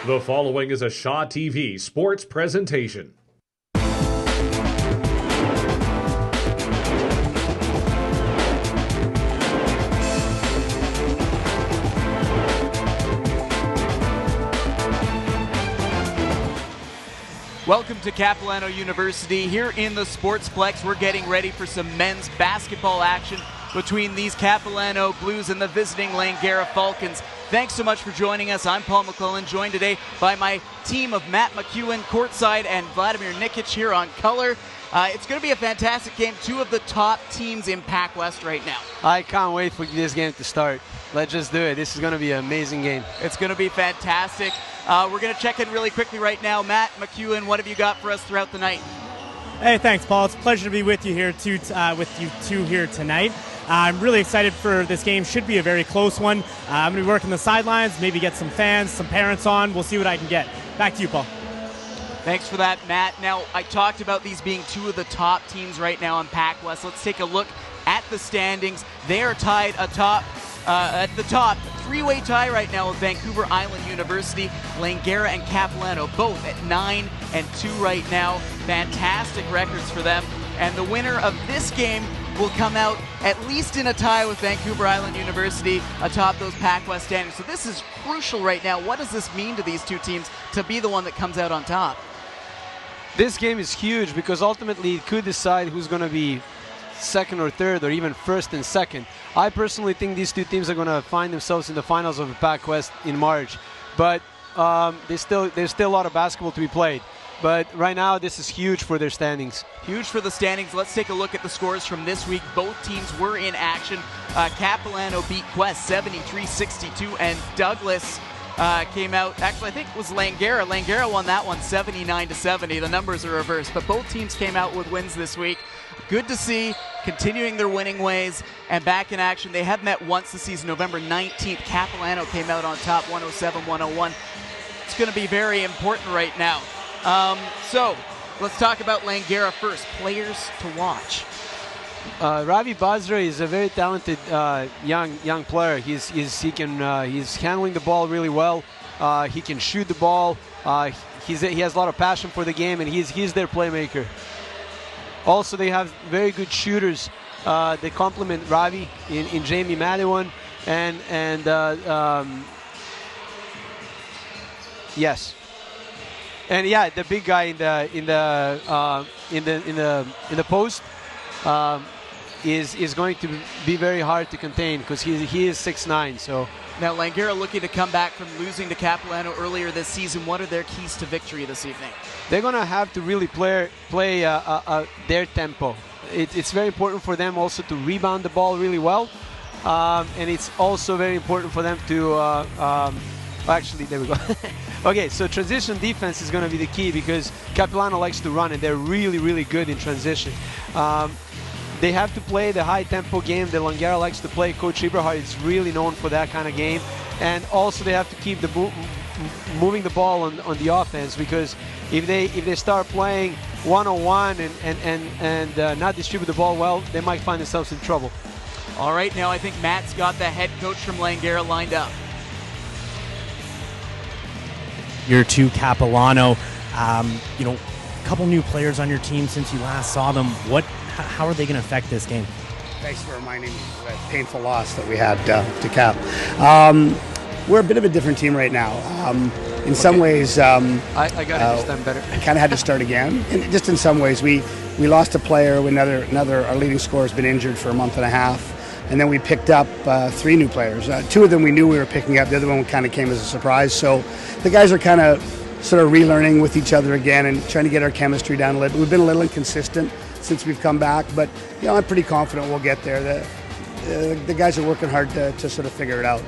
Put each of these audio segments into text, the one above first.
The following is a Shaw TV sports presentation. Welcome to Capilano University. Here in the Sportsplex, we're getting ready for some men's basketball action between these Capilano Blues and the visiting Langara Falcons. Thanks so much for joining us. I'm Paul McClellan, joined today by my team of Matt McEwen courtside and Vladimir Nikic here on color. It's going to be a fantastic game. Two of the top teams in Pac West right now. I can't wait for this game to start. Let's just do it. This is going to be an amazing game. It's going to be fantastic. We're going to check in really quickly right now. Matt McEwen, what have you got for us throughout the night? Hey, thanks, Paul. It's a pleasure to be with you here with you two here tonight. I'm really excited for this game. Should be a very close one. I'm going to be working the sidelines, maybe get some fans, some parents on. We'll see what I can get. Back to you, Paul. Thanks for that, Matt. Now, I talked about these being two of the top teams right now in Pac West. Let's take a look at the standings. They are tied at the top. Three-way tie right now with Vancouver Island University, Langara, and Capilano, both at 9 and 2 right now. Fantastic records for them. And the winner of this game will come out at least in a tie with Vancouver Island University atop those Pac West standings. So this is crucial right now. What does this mean to these two teams to be the one that comes out on top? This game is huge because ultimately it could decide who's going to be second or third or even first and second. I personally think these two teams are going to find themselves in the finals of the Pac West in March. But there's still a lot of basketball to be played. But right now, this is huge for their standings. Huge for the standings. Let's take a look at the scores from this week. Both teams were in action. Capilano beat Quest 73-62, and Douglas came out. Actually, I think it was Langara. Langara won that one 79-70. The numbers are reversed, but both teams came out with wins this week. Good to see, continuing their winning ways and back in action. They have met once this season, November 19th. Capilano came out on top, 107-101. It's going to be very important right now. So let's talk about Langara first. Players to watch. Ravi Basra is a very talented young player. He's handling the ball really well. He can shoot the ball. He has a lot of passion for the game, and he's their playmaker. Also, they have very good shooters. They complement Ravi in Jamie Madiwan and yes. And yeah, the big guy in the post is going to be very hard to contain because he is 6'9". So now Langara looking to come back from losing to Capilano earlier this season. What are their keys to victory this evening? They're going to have to really play their tempo. It's very important for them also to rebound the ball really well, and it's also very important for them to actually, there we go. Okay, so transition defense is going to be the key because Capilano likes to run, and they're really, really good in transition. They have to play the high-tempo game that Langara likes to play. Coach Eberhard is really known for that kind of game. And also they have to keep moving the ball on the offense because if they start playing one-on-one and not distribute the ball well, they might find themselves in trouble. All right, now I think Matt's got the head coach from Langara lined up. Year two Capilano, a couple new players on your team since you last saw them. How are they going to affect this game? Thanks for reminding me of that painful loss that we had to Cap. We're a bit of a different team right now. In some ways, I got it this time better. Kind of had to start again. And just in some ways, we lost a player. Our leading scorer has been injured for a month and a half. And then we picked up 3 new players. 2 of them we knew we were picking up. The other one kind of came as a surprise. So the guys are kind of sort of relearning with each other again and trying to get our chemistry down a little. We've been a little inconsistent since we've come back, but I'm pretty confident we'll get there. The guys are working hard to sort of figure it out.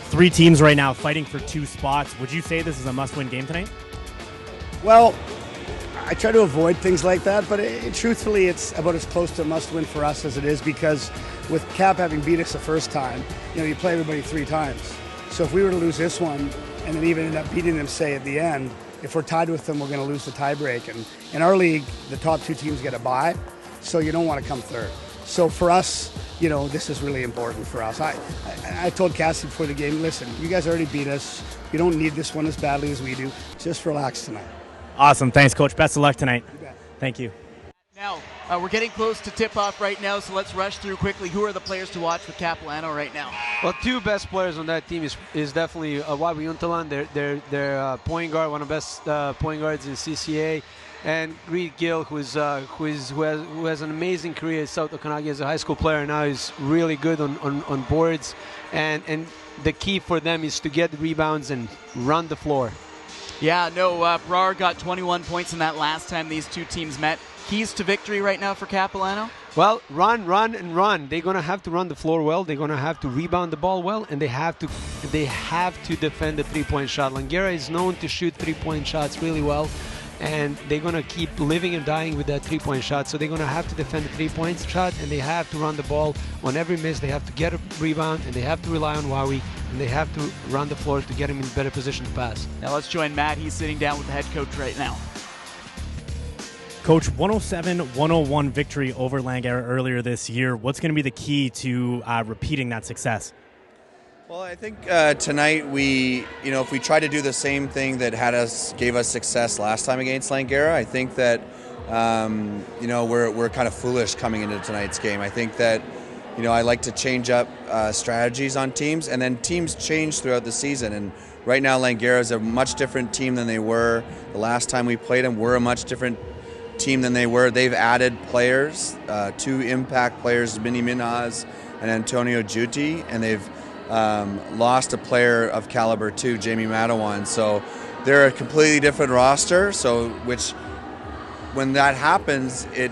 3 teams right now fighting for 2 spots. Would you say this is a must-win game tonight? Well, I try to avoid things like that, but truthfully, it's about as close to a must-win for us as it is because with Cap having beat us the first time, you play everybody 3 times. So if we were to lose this one and then even end up beating them, say, at the end, if we're tied with them, we're going to lose the tiebreak. And in our league, the top 2 teams get a bye, so you don't want to come third. So for us, this is really important for us. I told Cassie before the game, listen, you guys already beat us. You don't need this one as badly as we do. Just relax tonight. Awesome. Thanks, Coach. Best of luck tonight. You bet. Thank you. Now, we're getting close to tip-off right now, so let's rush through quickly. Who are the players to watch with Capilano right now? Well, two best players on that team is definitely Wabi Untalan, their point guard, one of the best point guards in CCA, and Reed Gill, who has an amazing career at South Okanagan as a high school player. Now he's really good on boards, and the key for them is to get rebounds and run the floor. Yeah, no, Brar got 21 points in that last time these two teams met. Keys to victory right now for Capilano? Well, run, and run. They're going to have to run the floor well. They're going to have to rebound the ball well, and they have to defend the three-point shot. Langara is known to shoot three-point shots really well, and they're going to keep living and dying with that three-point shot. So they're going to have to defend the three-point shot, and they have to run the ball. On every miss, they have to get a rebound, and they have to rely on Wawi, and they have to run the floor to get him in better position to pass. Now let's join Matt. He's sitting down with the head coach right now. Coach, 107-101 victory over Langara earlier this year. What's going to be the key to repeating that success? Well, I think tonight if we try to do the same thing that gave us success last time against Langara, I think that we're kind of foolish coming into tonight's game. I think that I like to change up strategies on teams, and then teams change throughout the season. And right now, Langara is a much different team than they were the last time we played them. We're a much different team than they were. They've added players, two impact players, Mini Minhas and Antonio Juti, and they've lost a player of caliber too, Jamie Madawan. So they're a completely different roster. So when that happens, it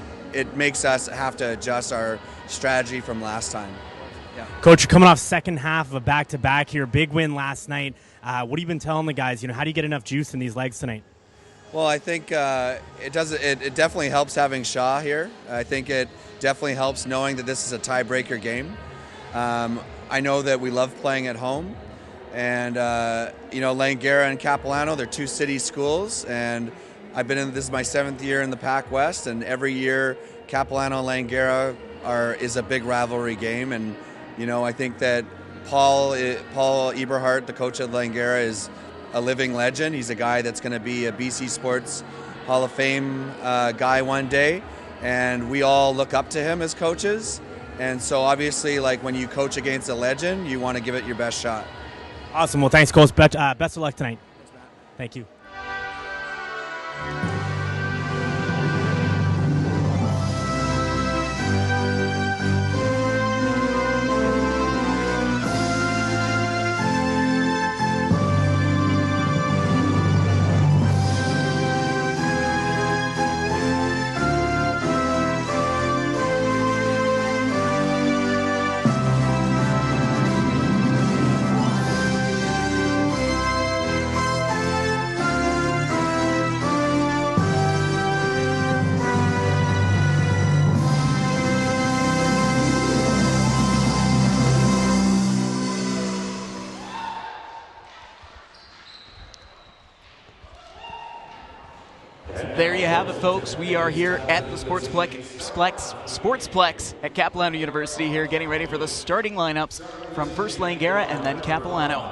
makes us have to adjust our strategy from last time. Yeah. Coach, you're coming off second half of a back-to-back here, big win last night. What have you been telling the guys? How do you get enough juice in these legs tonight? Well, I think it definitely helps having Shaw here. I think it definitely helps knowing that this is a tiebreaker game. I know that we love playing at home, and Langara and Capilano, they're two city schools, and this is my 7th year in the Pac West, and every year Capilano and Langara is a big rivalry game, and I think that Paul Eberhardt, the coach of Langara, is a living legend. He's a guy that's going to be a BC Sports Hall of Fame guy one day, and we all look up to him as coaches. And so obviously, when you coach against a legend, you want to give it your best shot. Awesome. Well, thanks, Coach. Best of luck tonight. Thanks, Matt. Thank you. There you have it, folks. We are here at the Sportsplex at Capilano University here, getting ready for the starting lineups from first Langara and then Capilano.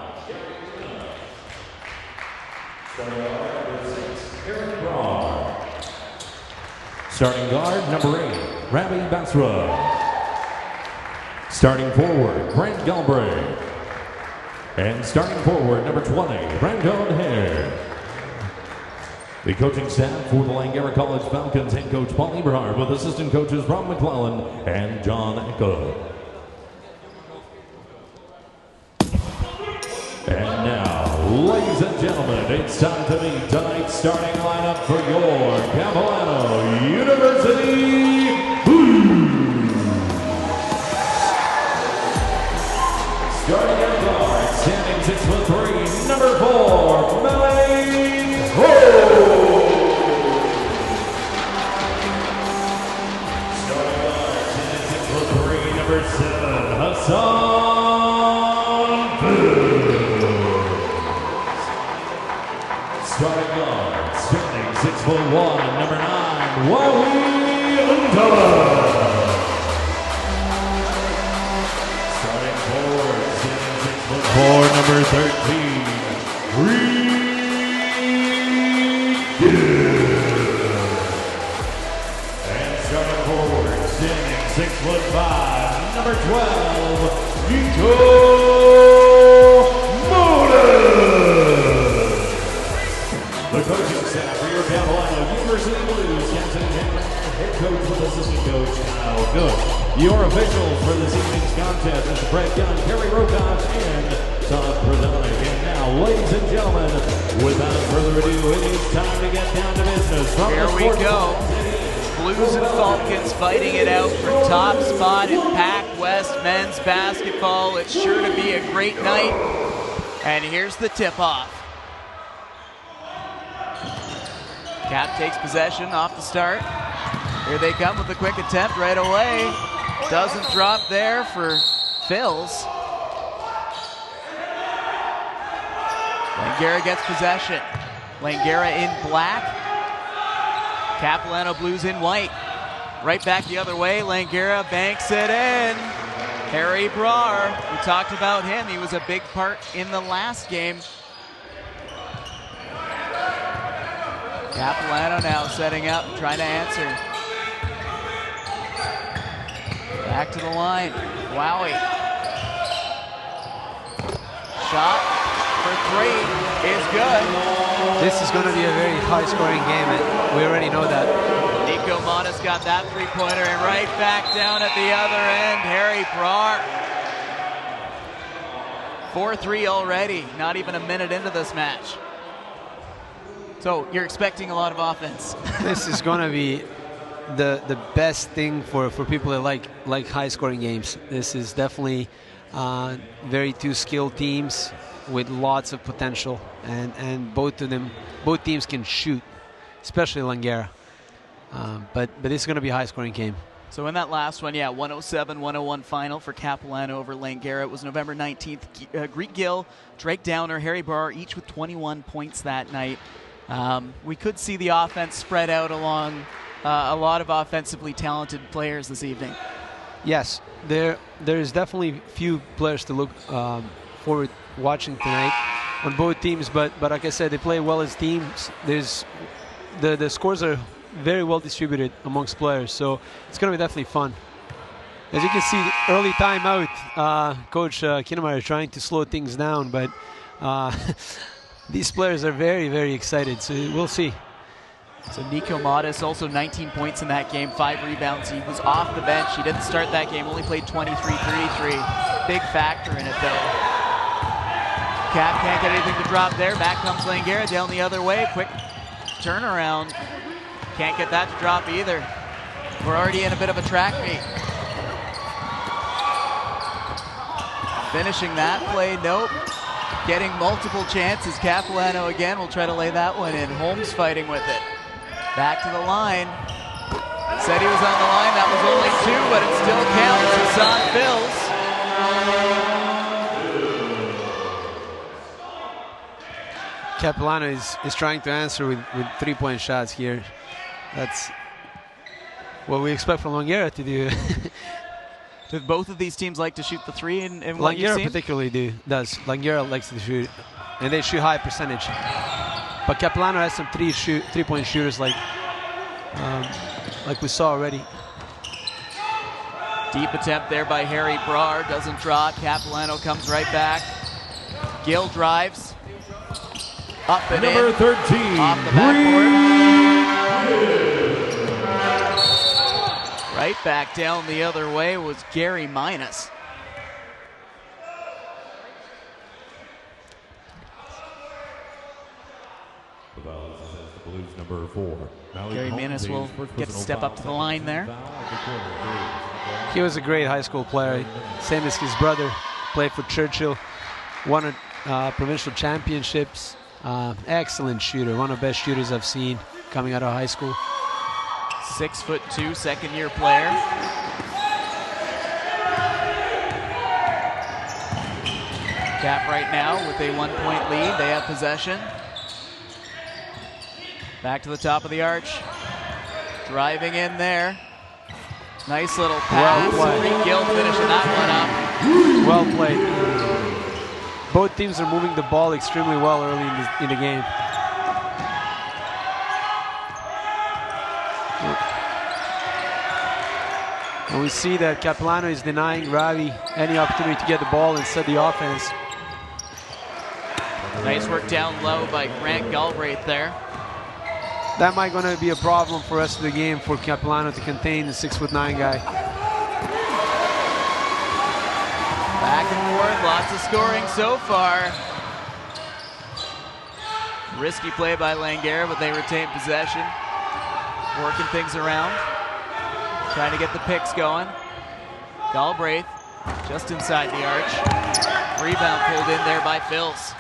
Starting guard, number 8, Ravi Basra. Starting forward, Grant Galbraith. And starting forward, number 20, Brandon Hare. The coaching staff for the Langara College Falcons, head coach Paul Eberhardt, with assistant coaches Rob McClellan and John Echo. And now, ladies and gentlemen, it's time to meet tonight's starting lineup for your Capilano University Blues. Starting at guard, standing 6'3", number 4, Malik Ho. Starting guard, standing 6'3", number 7, Hassan Fields. Starting guard, standing 6'1", number 9, Wawi Untala. for number 13, and starting forward, standing 6'5", number 12, Nico Moda. The coaching staff for your Capilano University Blues, Captain Jim, head coach with assistant coach Kyle Good. Your officials for this evening's contest is Brett Gunn, Kerry Rokoff, and Todd Pradonic. And now, ladies and gentlemen, without further ado, it is time to get down to business. From Here we go. Blues and Falcons fighting it out for top spot in Pac West men's basketball. It's sure to be a great night. And here's the tip-off. Cap takes possession off the start. Here they come with a quick attempt right away. Doesn't drop there for Phils. Langara gets possession. Langara in black. Capilano Blues in white. Right back the other way. Langara banks it in. Harry Brar, we talked about him. He was a big part in the last game. Capilano now setting up, trying to answer. Back to the line. Wowie. Shot for three is good. This is going to be a very high-scoring game, and we already know that. Nico Modis got that three-pointer, and right back down at the other end, Harry Brar. 4-3 already, not even a minute into this match. So you're expecting a lot of offense. This is going to be the best thing for people that like high-scoring games. This is definitely very two skilled teams with lots of potential, and both teams can shoot, especially Langara. But this is going to be a high-scoring game. So in that last one, 107-101 final for Capilano over Langara. It was November 19th. Greek Gill, Drake Downer, Harry Brar, each with 21 points that night. We could see the offense spread out along a lot of offensively talented players this evening. Yes, there's definitely few players to look forward watching tonight on both teams, but like I said, they play well as teams. There's the scores are very well distributed amongst players, so it's going to be definitely fun. As you can see, early timeout, Coach Kinnemeyer is trying to slow things down, but these players are very, very excited, so we'll see. So Nico Modis, also 19 points in that game, 5 rebounds. He was off the bench. He didn't start that game, only played 23-33. Big factor in it, though. Cap can't get anything to drop there. Back comes Langara down the other way. Quick turnaround. Can't get that to drop either. We're already in a bit of a track meet. Finishing that play, nope. Getting multiple chances. Capilano again will try to lay that one in. Holmes fighting with it. Back to the line. Said he was on the line. That was only 2, but it still counts. Hassan Phils. Capilano is trying to answer with 3-point shots here. That's what we expect from Langara to do. Do both of these teams like to shoot the three in what you've Langara seen? particularly does. Langara likes to shoot, and they shoot high percentage. But Capilano has some three-point shooters like we saw already. Deep attempt there by Harry Brar. Doesn't drop. Capilano comes right back. Gill drives. Up and Number in. 13, Off the backboard. Right back down the other way was Gary Minus. The Blues number 4. Gary Minus will get to step up to the line there. He was a great high school player, same as his brother. Played for Churchill, won provincial championships. Excellent shooter, one of the best shooters I've seen coming out of high school. 6'2", second-year player. Cap right now with a 1-point lead. They have possession. Back to the top of the arch. Driving in there. Nice little pass. Well played. Gill finishing that one up. Well played. both teams are moving the ball extremely well early in the game. And we see that Capilano is denying Ravi any opportunity to get the ball and set the offense. Nice work down low by Grant Galbraith there. That might going to be a problem for the rest of the game for Capilano to contain the 6'9" guy. Back and forth, lots of scoring so far. Risky play by Langara, but they retain possession. Working things around. Trying to get the picks going. Galbraith just inside the arch. Rebound pulled in there by Phils.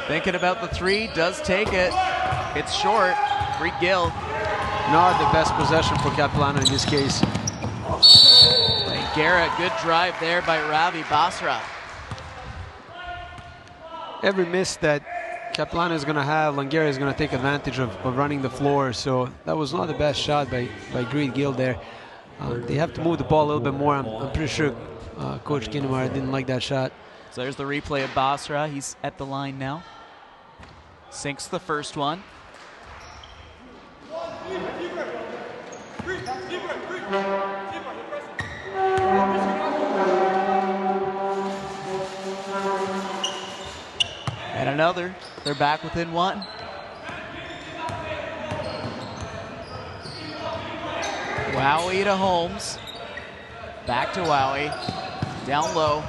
Thinking about the three, does take it. It's short. Free Gill. Not the best possession for Capilano in this case. Langara, good drive there by Ravi Basra. Every miss that Capilano is going to have, Langara is going to take advantage of running the floor. So that was not the best shot by Greed Gill there. They have to move the ball a little bit more. I'm pretty sure Coach Kinnemar didn't like that shot. So there's the replay of Basra. He's at the line now. Sinks the first one. And another. They're back within one. Wowie to Holmes. Back to Wowie. Down low.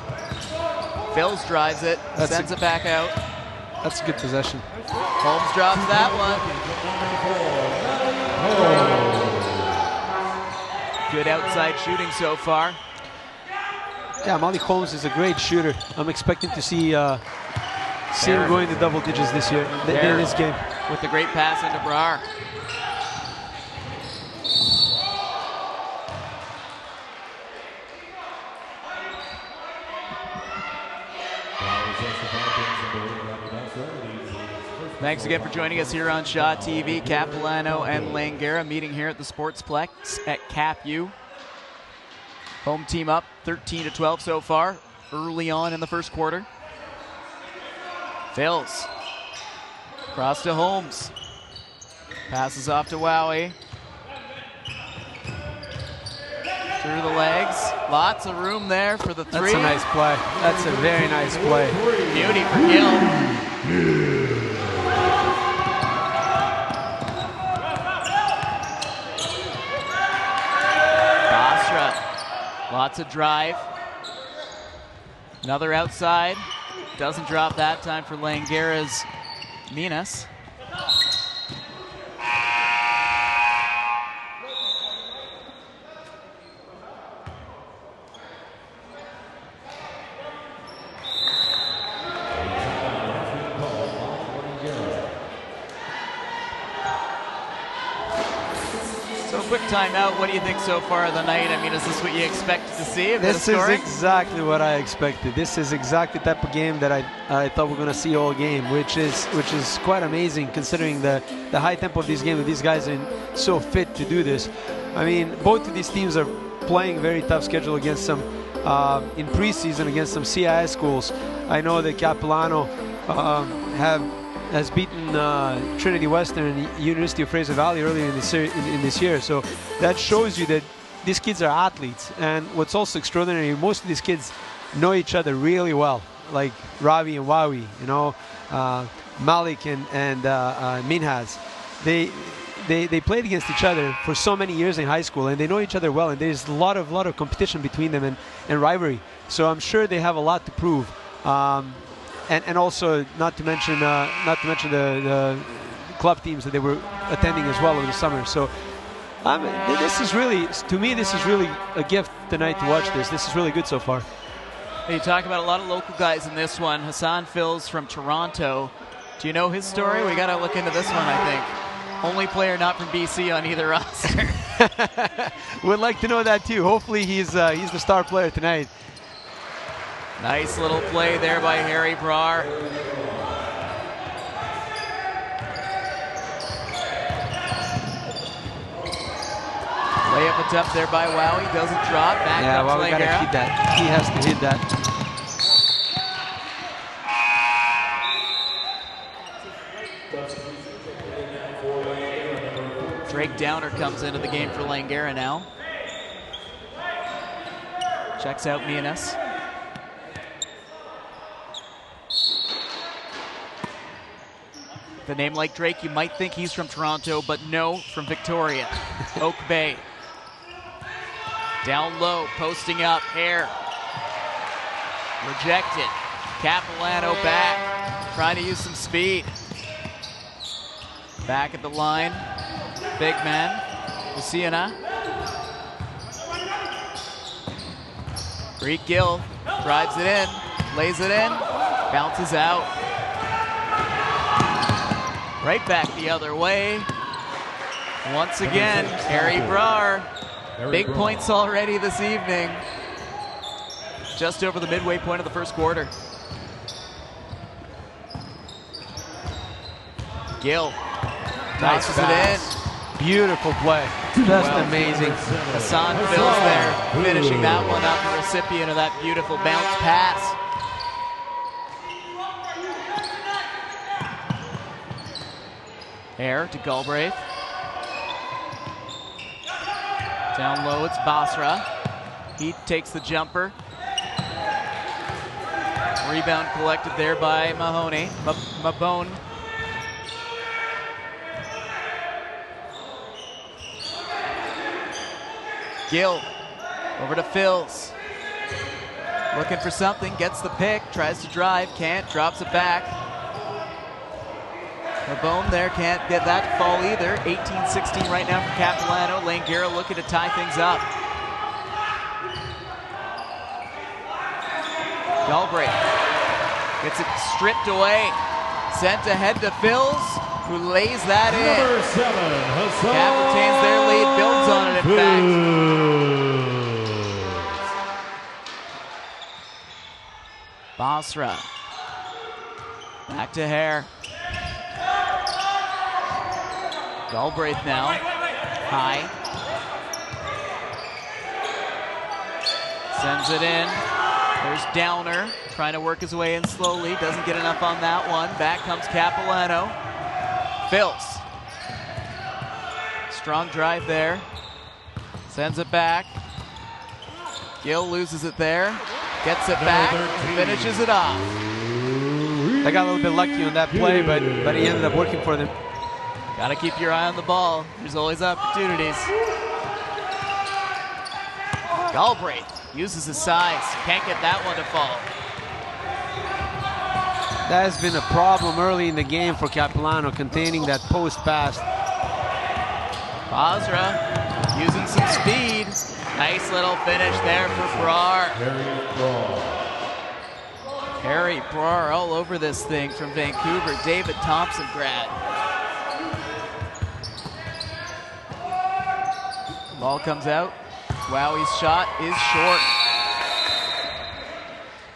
Phils drives it. Sends it back out. That's a good possession. Holmes drops that one. Good outside shooting so far. Yeah, Malik Holmes is a great shooter. I'm expecting to see him going to double digits this year, in this game. With the great pass into Brar. Thanks again for joining us here on Shaw TV. Capilano and Langara meeting here at the Sportsplex at Cap U. Home team up 13-12 so far, early on in the first quarter. Phils. Cross to Holmes. Passes off to Wowie. Through the legs. Lots of room there for the three. That's a nice play. That's a very nice play. Beauty for Gill. Lots of drive. Another outside. Doesn't drop that time for Langara's Minas. Quick timeout. What do you think so far of the night? I mean, is this what you expected to see? This is exactly what I expected. This is exactly the type of game that I thought we were going to see all game, which is quite amazing considering the high tempo of this game. These guys are so fit to do this. I mean, both of these teams are playing very tough schedule against some in preseason against some CIS schools. I know that Capilano has beaten Trinity Western and University of Fraser Valley earlier in this year. So that shows you that these kids are athletes. And what's also extraordinary, most of these kids know each other really well, like Ravi and Wowie, you know, Malik and Minhas. They played against each other for so many years in high school, and they know each other well, and there's a lot of competition between them and rivalry. So I'm sure they have a lot to prove. And also not to mention the club teams that they were attending as well over the summer. So this is really, to me, this is really a gift tonight to watch this. This is really good so far. You talk about a lot of local guys in this one. Hassan Phils from Toronto. Do you know his story? We got to look into this one, I think. Only player not from BC on either roster. Would like to know that too. Hopefully he's the star player tonight. Nice little play there by Harry Brar. Layup attempt there by Wowie. Doesn't drop. Back Yeah, comes Wowie got to Langara. hit that. He has to hit that. Drake Downer comes into the game for Langara now. Checks out Mianes. The name like Drake, you might think he's from Toronto, but no, from Victoria. Oak Bay. Down low, posting up, Hare. Rejected. Capilano back, trying to use some speed. Back at the line, big man, Luciana. Greek Gill drives it in, lays it in, bounces out. Right back the other way. Once again, Harry Brar. Big points already this evening. Just over the midway point of the first quarter. Gill tosses it in. Beautiful play. Just amazing. Hassan Phils there, finishing that one up, the recipient of that beautiful bounce pass. Hare to Galbraith. Down low, it's Basra. He takes the jumper. Rebound collected there by Mahoney. Mabone. Gill over to Phils. Looking for something, gets the pick, tries to drive, can't, drops it back. Mabone there can't get that to fall either. 18-16 right now for Capilano. Langara looking to tie things up. Galbraith gets it stripped away. Sent ahead to Phils, who lays that in. Number 7, Hassan. Cap retains their lead, builds on it in fact. Basra. Back to Hare. Galbraith now. High. Sends it in. There's Downer. Trying to work his way in slowly. Doesn't get enough on that one. Back comes Capilano. Phils. Strong drive there. Sends it back. Gill loses it there. Gets it back. Finishes it off. They got a little bit lucky on that play, but he ended up working for them. Got to keep your eye on the ball. There's always opportunities. Galbraith uses his size. Can't get that one to fall. That has been a problem early in the game for Capilano, containing that post pass. Basra using some speed. Nice little finish there for Brar. Harry Brar all over this thing from Vancouver. David Thompson grad. Ball comes out. Wowie's shot is short.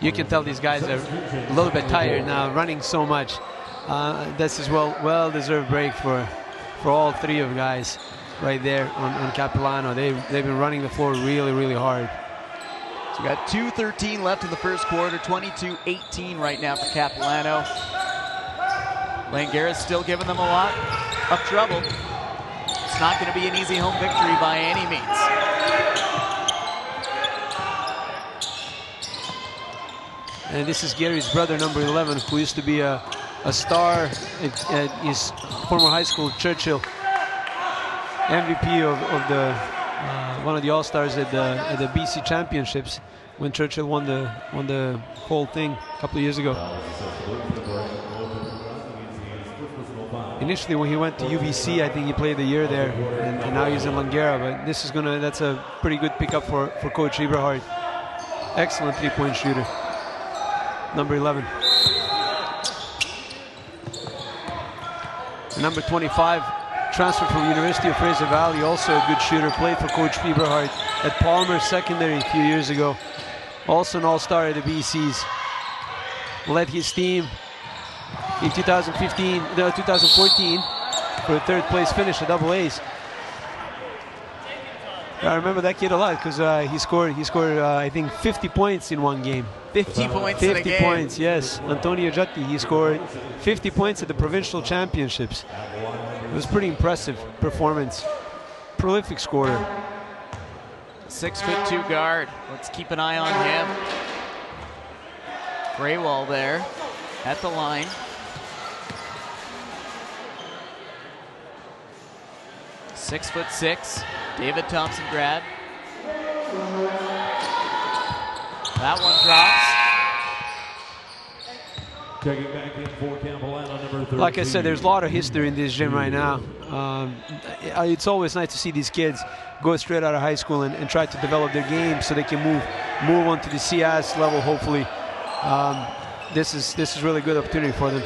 You can tell these guys are a little bit tired now, running so much. This is well-deserved break for all three of guys right there on Capilano. They've been running the floor really, really hard. So we got 2:13 left in the first quarter, 22-18 right now for Capilano. Langara's still giving them a lot of trouble. It's not going to be an easy home victory by any means. And this is Gary's brother, number 11, who used to be a star at his former high school, Churchill. MVP of the one of the All-Stars at the BC Championships when Churchill won the whole thing a couple of years ago. Initially, when he went to UBC, I think he played the year there, and now he's in Langara. But that's a pretty good pickup for Coach Eberhard. Excellent three-point shooter, number 11. Number 25, transfer from University of Fraser Valley, also a good shooter, played for Coach Eberhard at Palmer Secondary a few years ago. Also an All-Star at the BCs. Led his team in 2014 for a third place finish at Double A's. I remember that kid a lot because he scored I think 50 points in one game. 50 points in a 50 game. points, yes. Antonio Giatti, he scored 50 points at the provincial championships. It was pretty impressive performance. Prolific scorer. 6'2" guard. Let's keep an eye on him. Graywall there at the line. .6'6", David Thompson grad. That one drops. Checking back in for Capilano, number 13. Like I said, there's a lot of history in this gym right now. It's always nice to see these kids go straight out of high school and try to develop their game so they can move on to the CS level, hopefully. This is really good opportunity for them.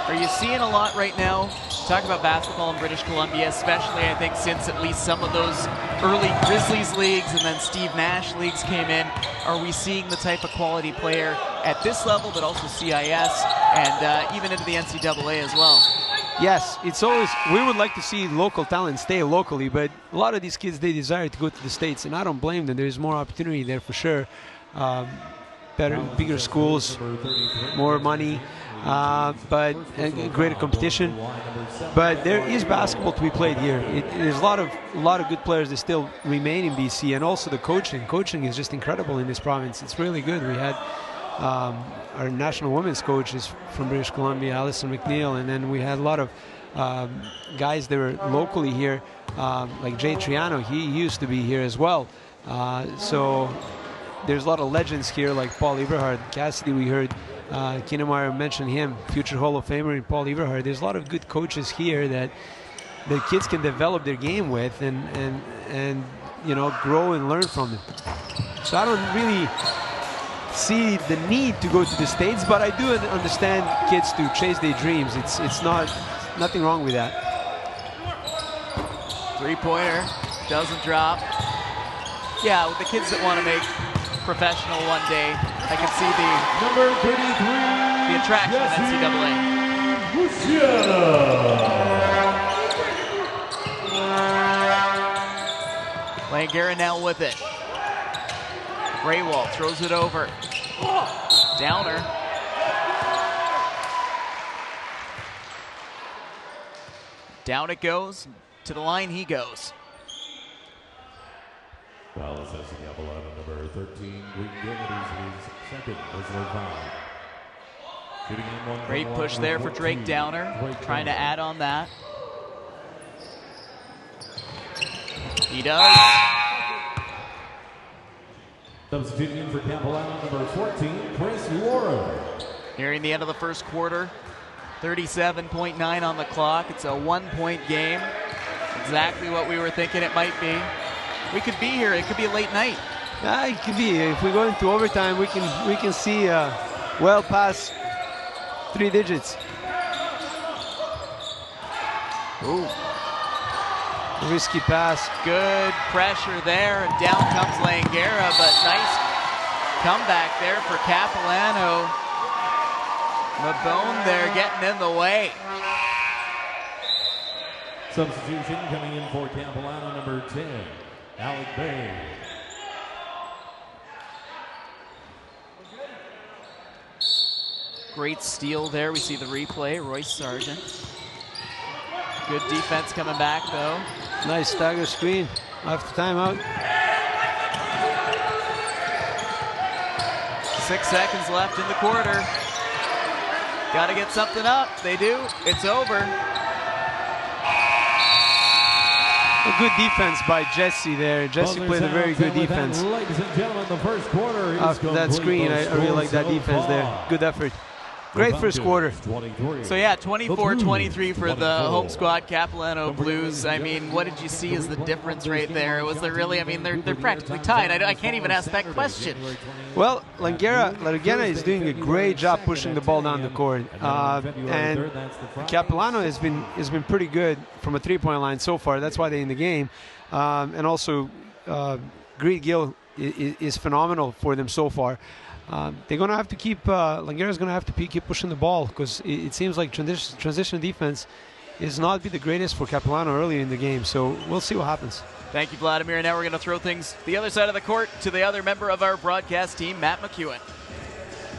Are you seeing a lot right now? Talk about basketball in British Columbia, especially I think since at least some of those early Grizzlies leagues and then Steve Nash leagues came in. Are we seeing the type of quality player at this level, but also CIS and even into the NCAA as well? Yes, it's always, we would like to see local talent stay locally, but a lot of these kids, they desire to go to the States, and I don't blame them. There's more opportunity there for sure. Bigger schools, more money, but greater competition. But there is basketball to be played here. There's a lot of good players that still remain in BC, and also the coaching. Coaching is just incredible in this province. It's really good. We had our national women's coach is from British Columbia, Alison McNeil, and then we had a lot of guys that were locally here, like Jay Triano. He used to be here as well. So there's a lot of legends here, like Paul Eberhard, Cassidy. We heard Kinnemeyer mention him, future Hall of Famer in Paul Eberhard. There's a lot of good coaches here that the kids can develop their game with and you know, grow and learn from them. So I don't really see the need to go to the States, but I do understand kids to chase their dreams. It's nothing wrong with that. Three-pointer doesn't drop. Yeah, with the kids that want to make professional one day, I can see number 33, the attraction of NCAA. Langara now with it. Graywall throws it over. Downer. Down it goes. To the line he goes. Foul assessing Capilano, number 13, Green Gillies, his second personal foul. Shooting in one. Great push there for Drake Downer, trying to add on that. He does. Substituting in for Capilano, number 14, Chris Lauren. Nearing the end of the first quarter, 37.9 on the clock. It's a 1-point game. Exactly what we were thinking it might be. We could be here. It could be a late night. It could be. If we go into overtime, we can see well past 3 digits. Ooh. Risky pass. Good pressure there, and down comes Langara, but nice comeback there for Capilano. Mabone there getting in the way. Substitution coming in for Capilano, number 10, Alec Bay. Great steal there. We see the replay. Royce Sargent. Good defense coming back, though. Nice stagger screen after timeout. 6 seconds left in the quarter. Got to get something up. They do. It's over. A good defense by Jesse there. Jesse played a very good defense. Ladies and gentlemen, the first quarter is after that screen, I really like that defense there. Good effort. Great first quarter. So yeah, 24-23 for the home squad, Capilano Blues. I mean, what did you see as the difference right there? Was there really, I mean, they're practically tied. I can't even ask that question. Well, Langara is doing a great job pushing the ball down the court. And Capilano has been pretty good from a three-point line so far. That's why they're in the game. And also, Greed Gill is phenomenal for them so far. They're going to have to keep, Langara's going to have to keep pushing the ball because it seems like transition defense is not be the greatest for Capilano early in the game. So we'll see what happens. Thank you, Vladimir. Now we're going to throw things the other side of the court to the other member of our broadcast team, Matt McEwen.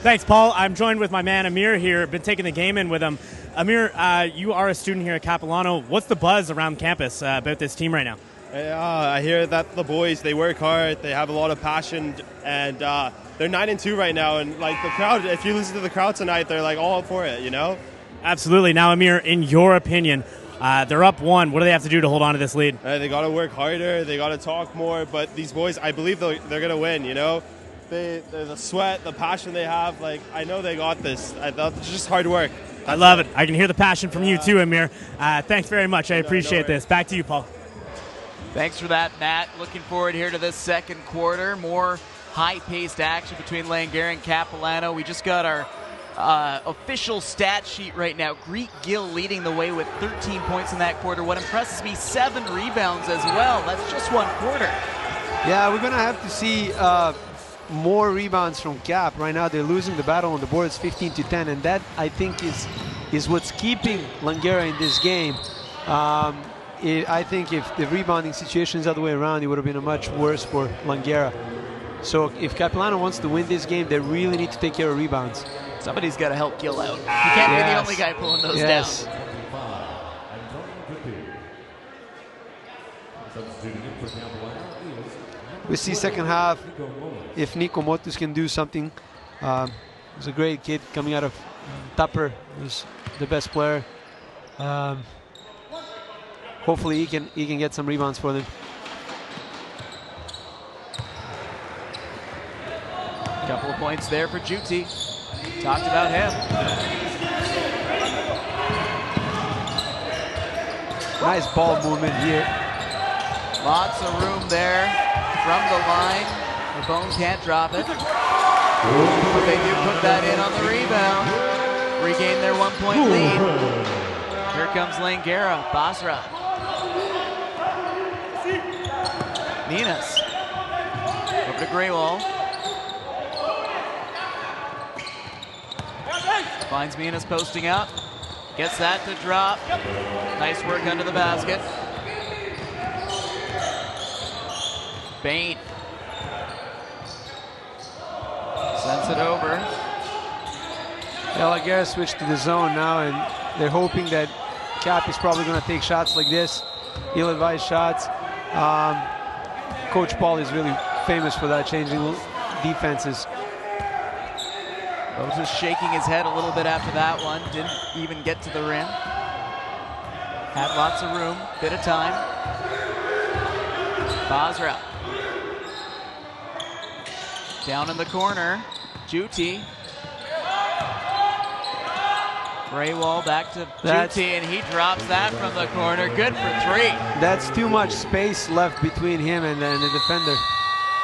Thanks, Paul. I'm joined with my man Amir here. Been taking the game in with him. Amir, you are a student here at Capilano. What's the buzz around campus about this team right now? I hear that the boys, they work hard, they have a lot of passion, and they're 9-2 right now. And like the crowd, if you listen to the crowd tonight, they're like all for it, you know? Absolutely. Now, Amir, in your opinion, they're up 1. What do they have to do to hold on to this lead? They got to work harder, they got to talk more. But these boys, I believe they're going to win, you know? The sweat, the passion they have, like I know they got this. I thought it's just hard work. I love it. I can hear the passion from you too, Amir. Thanks very much. I appreciate this. Back to you, Paul. Thanks for that, Matt. Looking forward here to this second quarter. More high-paced action between Langara and Capilano. We just got our official stat sheet right now. Greek Gill leading the way with 13 points in that quarter. What impresses me, 7 rebounds as well. That's just one quarter. Yeah, we're going to have to see more rebounds from Cap. Right now they're losing the battle on the boards 15-10, and that I think is what's keeping Langara in this game. I think if the rebounding situation is the other way around, it would have been a much worse for Langara. So if Capilano wants to win this game, they really need to take care of rebounds. Somebody's got to help Gill out. He can't be the only guy pulling those down. We see second half if Nico Motus can do something. He's a great kid coming out of Tupper. He's the best player. Hopefully he can get some rebounds for them. Couple of points there for Juti. Talked about him. Nice ball movement here. Lots of room there from the line. The Bone can't drop it. But they do put that in on the rebound. Regain their 1-point lead. Here comes Langara. Basra. Minas. Over to Greywall. Finds Minas posting up. Gets that to drop. Nice work under the basket. Bain. Sends it over. Langara switched to the zone now, and they're hoping that Cap is probably going to take shots like this. Ill-advised shots. Coach Paul is really famous for that, changing defenses. Moses shaking his head a little bit after that one. Didn't even get to the rim. Had lots of room, bit of time. Basra. Down in the corner. Juti. Greywall back to Juti, and he drops that from the corner. Good for 3. That's too much space left between him and the defender.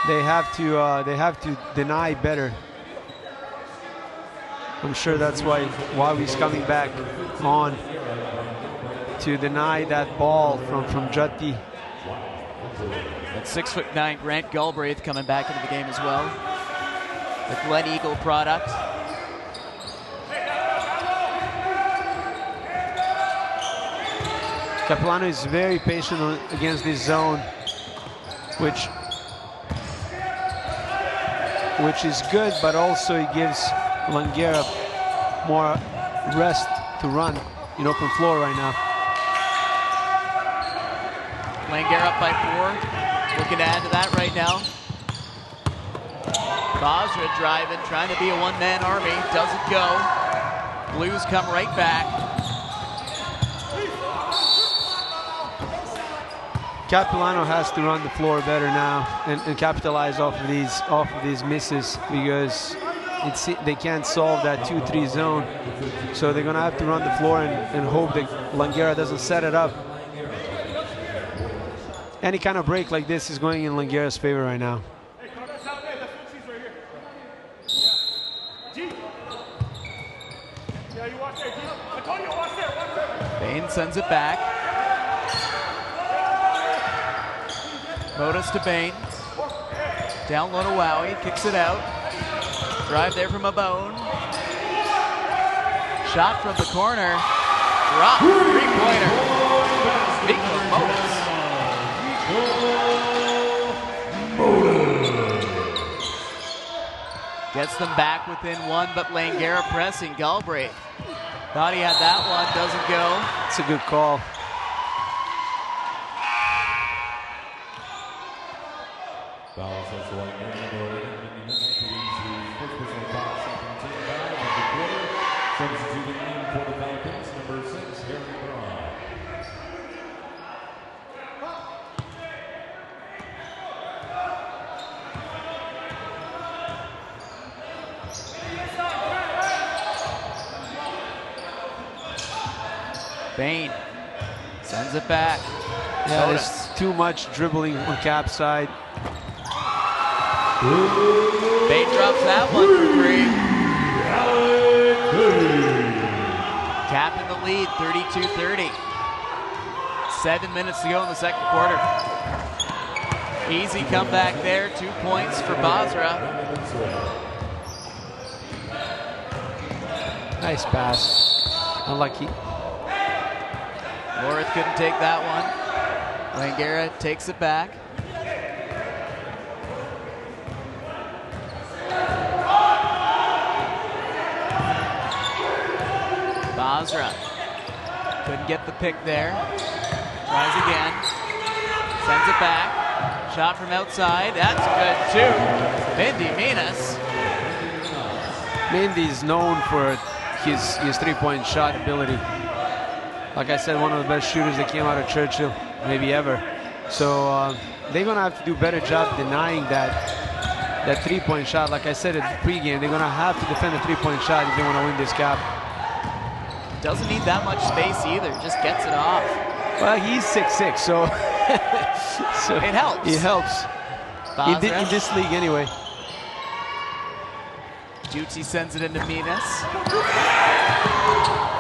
They have to deny better. I'm sure that's why he's coming back on to deny that ball from Juti. That 6'9" Grant Galbraith coming back into the game as well. The Glen Eagle product. Capilano is very patient against this zone, which is good, but also it gives Langara more rest to run in open floor right now. Langara up by 4. Looking to add to that right now. Basra driving, trying to be a one-man army. Doesn't go. Blues come right back. Capilano has to run the floor better now and capitalize off of these misses, because they can't solve that 2-3 zone. So they're gonna have to run the floor and hope that Langara doesn't set it up. Any kind of break like this is going in Langara's favor right now. Bain sends it back. Motus to Bain. Down low to Wowie, kicks it out. Drive there from a bone. Shot from the corner. drop. Three-pointer. Nico Modas. Gets them back within one, but Langara pressing. Galbraith thought he had that one. Doesn't go. It's a good call. Substituting in for the Falcons, number 6, Harry Braun. Bain sends it back. Yeah, there's too much dribbling on Cap's side. Bain drops that one for three. Cap in the lead, 32-30. 7 minutes to go in the second quarter. Easy comeback there, 2 points for Basra. Nice pass. Unlucky. Lorith couldn't take that one. Langara takes it back. Basra couldn't get the pick there. Tries again. Sends it back. Shot from outside. That's good too. Mindy Minas. Mindy's known for his three-point shot ability. Like I said, one of the best shooters that came out of Churchill, maybe ever. So they're gonna have to do a better job denying that three-point shot. Like I said at the pregame, they're gonna have to defend the three-point shot if they want to win this cap. Doesn't need that much space either. Just gets it off. Well, he's 6'6", so it helps. It helps. In this league, anyway. Juti sends it into Minas.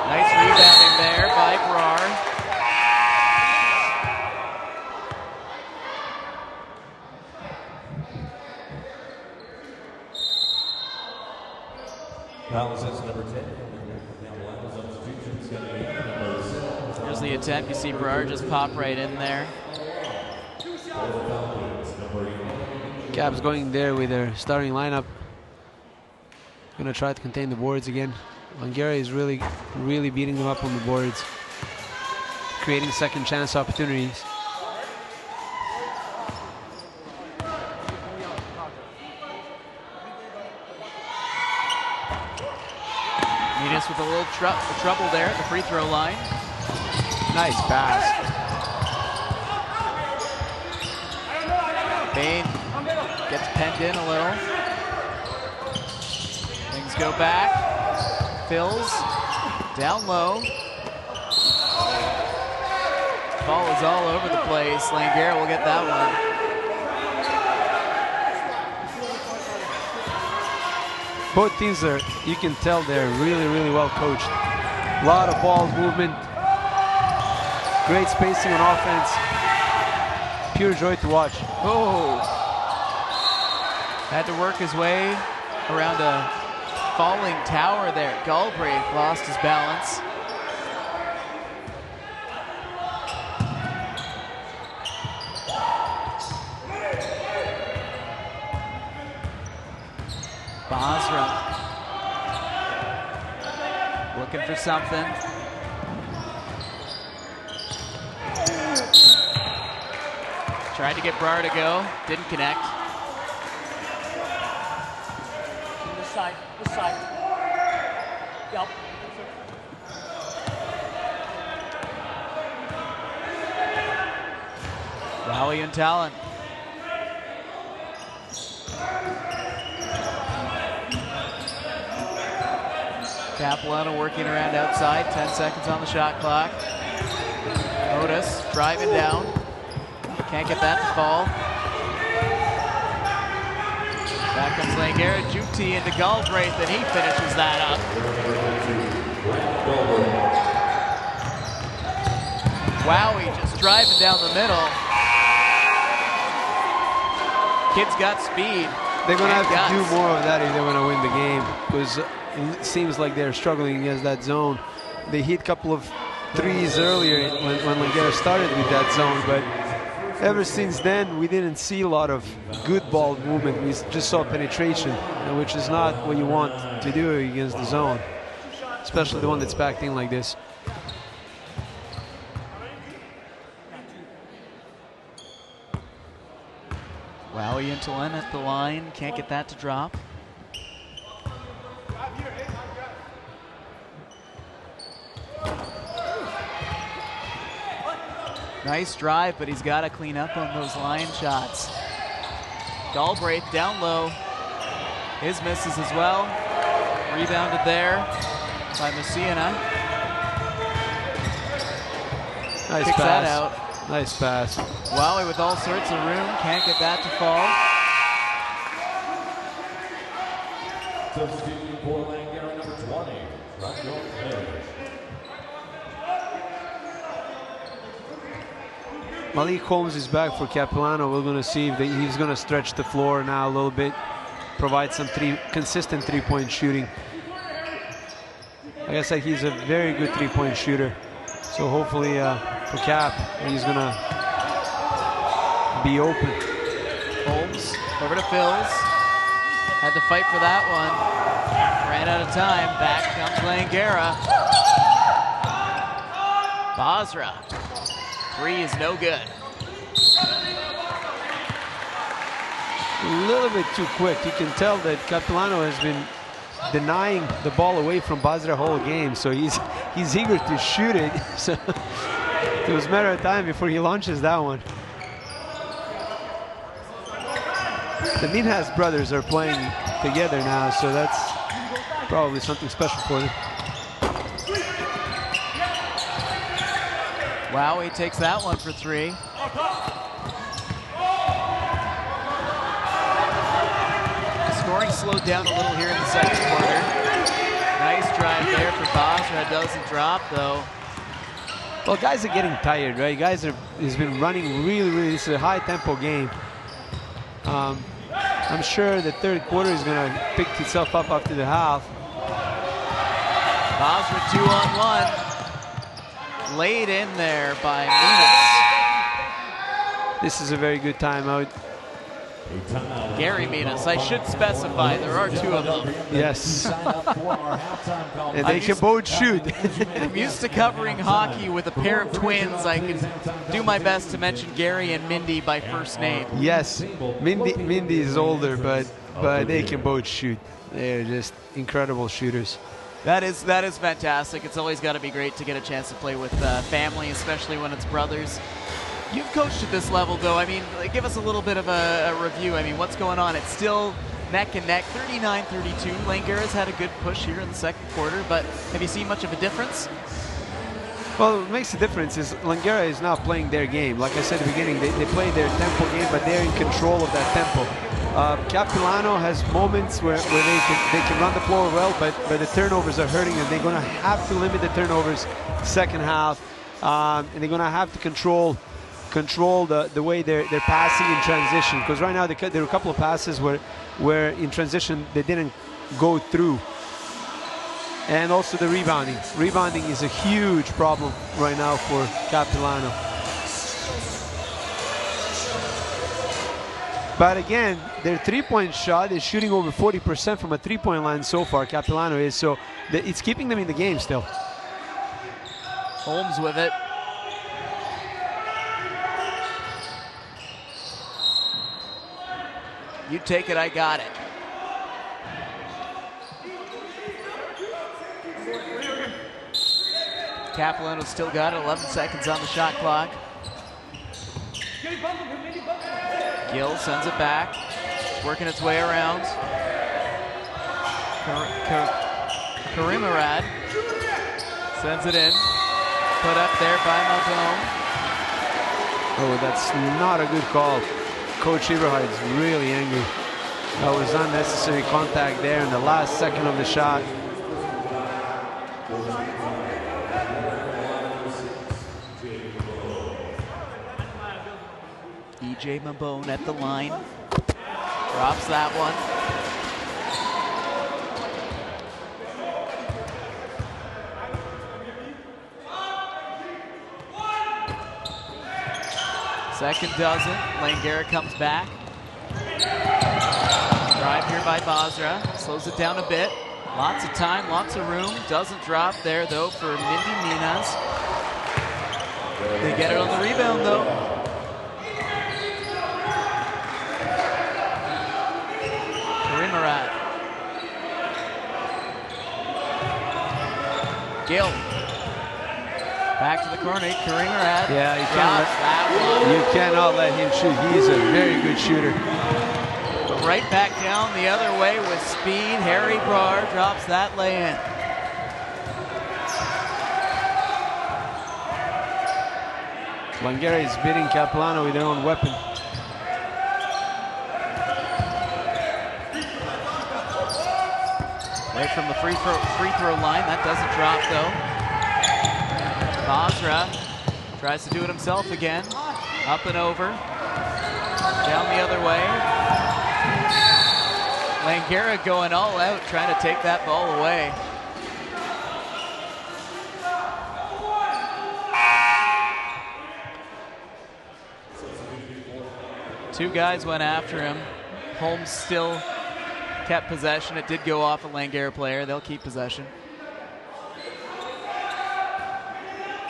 Nice rebounding there by Brar. Palaces number 10. There's the attempt. You see Brar just pop right in there. Cap's going there with their starting lineup. Gonna try to contain the boards again. Langara is really beating them up on the boards, creating second chance opportunities. Minas with a little trouble there at the free throw line. Nice pass. Bain gets penned in a little. Things go back. Fills. Down low. Ball is all over the place. Langara will get that one. Both teams are, you can tell they're really well coached. A lot of ball movement. Great spacing on offense. Pure joy to watch. Oh. Had to work his way around a falling tower there. Galbraith lost his balance. Basra looking for something. Tried to get Brar to go, didn't connect. This side. Yep. Rally and talent. Capilano working around outside, 10 seconds on the shot clock. Otis driving down. Can't get that to fall. Back comes Langara. Juti into Galbraith, and he finishes that up. Wowie just driving down the middle. Kid's got speed. They're going to have to do more of that if they want to win the game, because it seems like they're struggling against that zone. They hit a couple of threes earlier when Langara started with that zone, but ever since then we didn't see a lot of good ball movement. We just saw penetration, which is not what you want to do against the zone, especially the one that's packed in like this. Wowie into Len at the line, can't get that to drop. Nice drive, but he's got to clean up on those line shots. Galbraith down low. His misses as well. Rebounded there by Messina. Nice Kicks pass. that out. Nice pass. Wowie with all sorts of room, can't get that to fall. Substituting for Langara, number 20, Randall Hare. Malik Holmes is back for Capilano. We're going to see if he's going to stretch the floor now a little bit, provide some consistent three-point shooting. Like I said, he's a very good three-point shooter. So hopefully for Cap, he's going to be open. Holmes over to Phils. Had to fight for that one. Ran out of time. Back comes Langara. Basra. Three is no good. A little bit too quick. You can tell that Capilano has been denying the ball away from Basra whole game, so he's eager to shoot it. So it was a matter of time before he launches that one. The Minhas brothers are playing together now, so that's probably something special for them. Wow, he takes that one for three. Scoring slowed down a little here in the second quarter. Nice drive there for Basra. Doesn't drop though. Well, guys are getting tired, right? He's been running really. This is a high tempo game. I'm sure the third quarter is going to pick itself up after the half. Basra 2-on-1. Laid in there by Minas. This is a very good timeout. Gary Minas, I should specify, there are two of them. Yes. And they can both shoot. I'm used to covering hockey with a pair of twins. I can do my best to mention Gary and Mindy by first name. Yes, Mindy is older, but they can both shoot. They're just incredible shooters. That is fantastic. It's always got to be great to get a chance to play with family, especially when it's brothers. You've coached at this level, though. I mean, give us a little bit of a review. I mean, what's going on? It's still neck and neck, 39-32. Langara's had a good push here in the second quarter, but have you seen much of a difference? Well, what makes the difference is Langara is now playing their game. Like I said at the beginning, they play their tempo game, but they're in control of that tempo. Capilano has moments where they can run the floor well, but the turnovers are hurting them. They're going to have to limit the turnovers second half, and they're going to have to control the way they're passing in transition, because right now there are a couple of passes where in transition they didn't go through. And also the rebounding. Rebounding is a huge problem right now for Capilano. But again, their three-point shot is shooting over 40% from a three-point line so far, Capilano is, so it's keeping them in the game still. Holmes with it. You take it, I got it. Capilano's still got it, 11 seconds on the shot clock. Gill sends it back. It's working its way around. Karimarad sends it in. Put up there by Maldon. Oh, that's not a good call. Coach Eberhard is really angry. That was unnecessary contact there in the last second of the shot. EJ Mabone at the line. Drops that one. Second doesn't. Langara comes back. Drive here by Basra. Slows it down a bit. Lots of time, lots of room. Doesn't drop there, though, for Mindy Minas. They get it on the rebound, though. Karimarat. Gill. Back to the corner. Karimarat. Yeah, you cannot let him shoot. He's a very good shooter. But right back down the other way with speed. Harry Brar drops that lay-in. Langara is beating Capilano with their own weapon. Right from the free throw line. That doesn't drop, though. Basra tries to do it himself again. Up and over. Down the other way. Langara going all out, trying to take that ball away. Two guys went after him. Holmes still kept possession. It did go off a Langara player. They'll keep possession.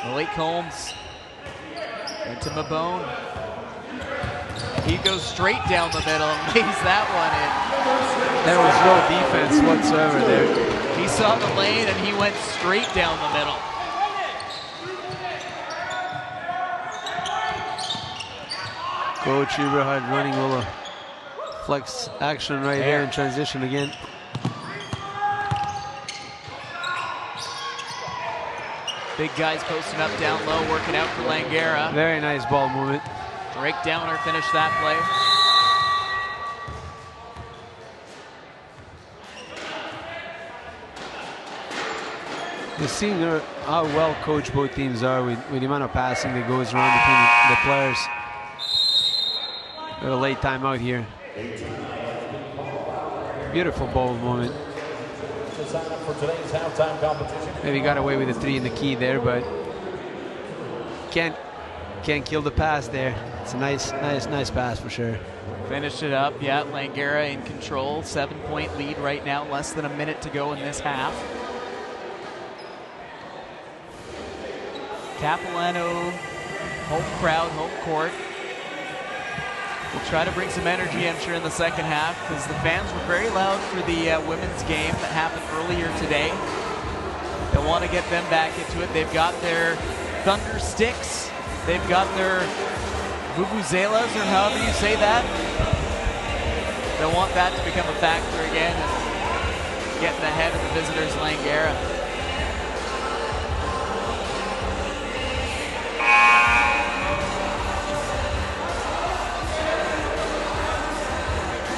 Malik Holmes into Mabone. He goes straight down the middle and lays that one in. There was no defense whatsoever there. He saw the lane and he went straight down the middle. Coach Eberhard running a little flex action right there in transition again. Big guys posting up down low, working out for Langara. Very nice ball movement. Breakdowner finished that play. You're seeing how well coached both teams are with the amount of passing that goes around between the players. A late timeout here. Beautiful ball movement. Maybe got away with a three in the key there, but can't kill the pass there. It's a nice pass for sure. Finished it up, yeah. Langara in control. 7-point lead right now. Less than a minute to go in this half. Capilano, home crowd, home court. We'll try to bring some energy, I'm sure, in the second half because the fans were very loud for the women's game that happened earlier today. They'll want to get them back into it. They've got their thunder sticks. They've got their vuvuzelas, or however you say that. They'll want that to become a factor again and getting ahead of the visitors, Langara.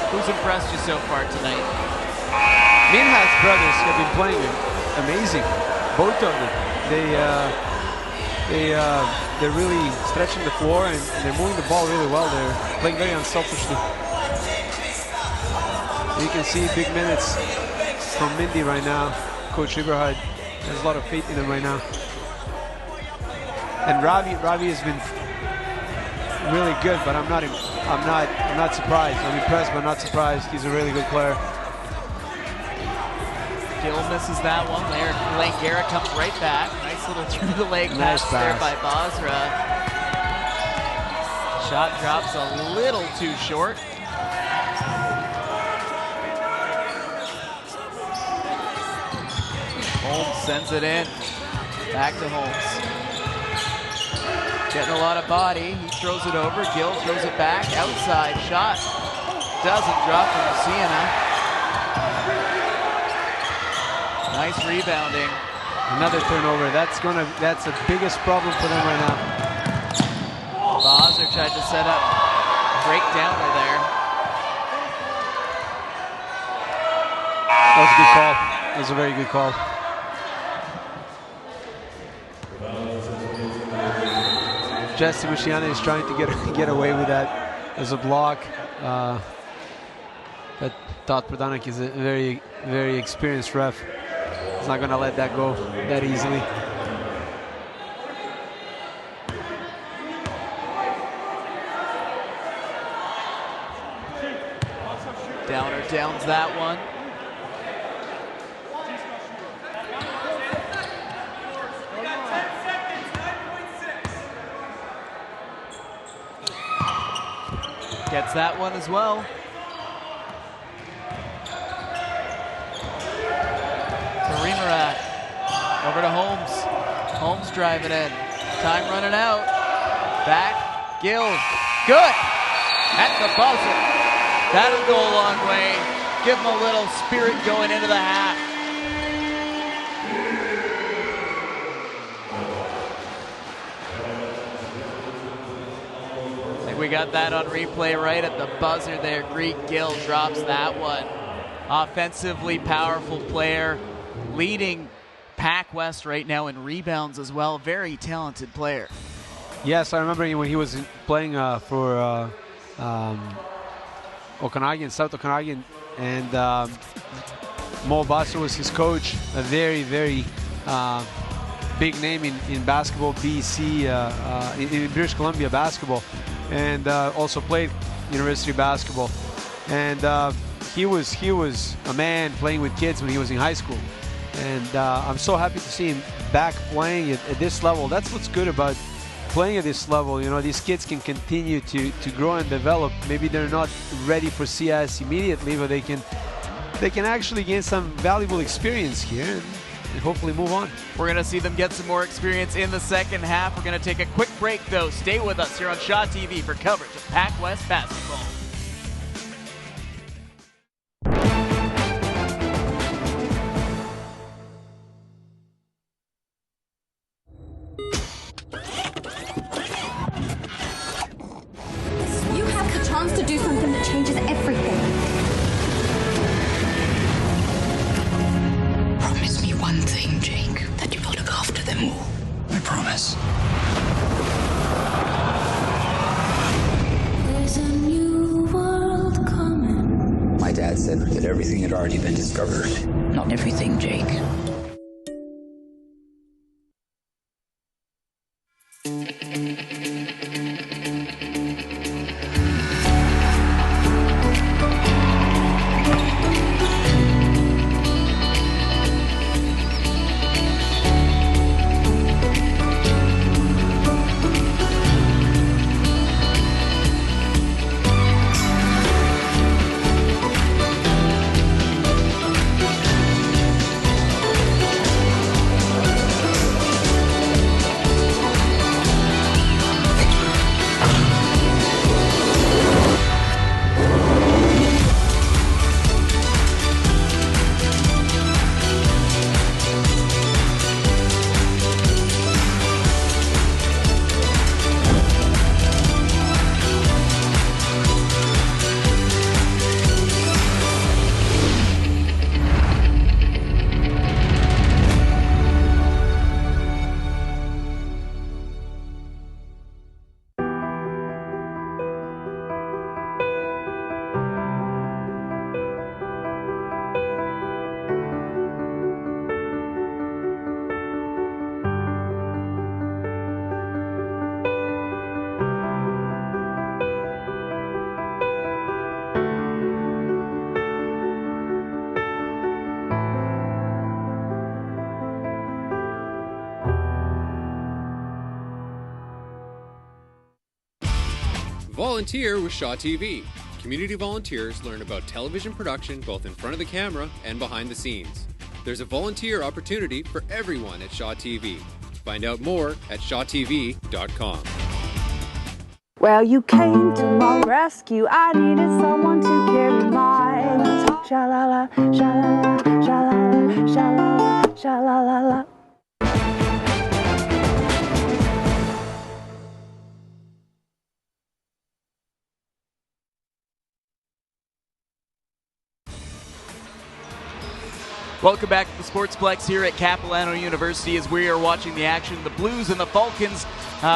Who's impressed you so far tonight? Minhas brothers have been playing amazing. Both of them. They're really stretching the floor and they're moving the ball really well. They're playing very unselfishly. You can see big minutes from Mindy right now. Coach Eberhard has a lot of faith in him right now. And Ravi has been really good, but I'm not surprised. I'm impressed, but not surprised. He's a really good player. Gill misses that one there. Langara comes right back. Nice little through the leg pass there by Basra. Shot drops a little too short. Holmes sends it in. Back to Holmes. Getting a lot of body. He throws it over. Gill throws it back. Outside shot. Doesn't drop from Siena. Nice rebounding. Another turnover. That's the biggest problem for them right now. Basra tried to set up breakdowner there. That was a good call. That was a very good call. Jesse Musciani is trying to get away with that as a block. But Todd Prodanek is a very, very experienced ref. He's not going to let that go that easily. Downer downs that one. Gets that one as well. Rimara over to Holmes. Holmes driving in. Time running out. Back. Gill. Good. At the buzzer. That'll go a long way. Give him a little spirit going into the half. I think we got that on replay right at the buzzer there. Greek Gill drops that one. Offensively powerful player. Leading Pac West right now in rebounds as well. Very talented player. Yes, I remember when he was playing for Okanagan, South Okanagan, and Mo Basser was his coach. A very, very big name in basketball, BC, in British Columbia basketball, and also played university basketball. And he was a man playing with kids when he was in high school. And I'm so happy to see him back playing at this level. That's what's good about playing at this level. You know, these kids can continue to grow and develop. Maybe they're not ready for CS immediately, but they can actually gain some valuable experience here and hopefully move on. We're going to see them get some more experience in the second half. We're going to take a quick break, though. Stay with us here on Shaw TV for coverage of Pac West basketball. To do something that changes everything. Promise me one thing, Jake, that you will look after them all. I promise. There's a new world coming. My dad said that everything had already been discovered. Not everything, Jake. Volunteer with Shaw TV. Community volunteers learn about television production both in front of the camera and behind the scenes. There's a volunteer opportunity for everyone at Shaw TV. Find out more at shawtv.com. Well, you came to my rescue. I needed someone to carry my sha-la-la, sha-la-la, sha-la-la, sha-la-la, sha-la-la-la. Welcome back to the Sportsplex here at Capilano University as we are watching the action. The Blues and the Falcons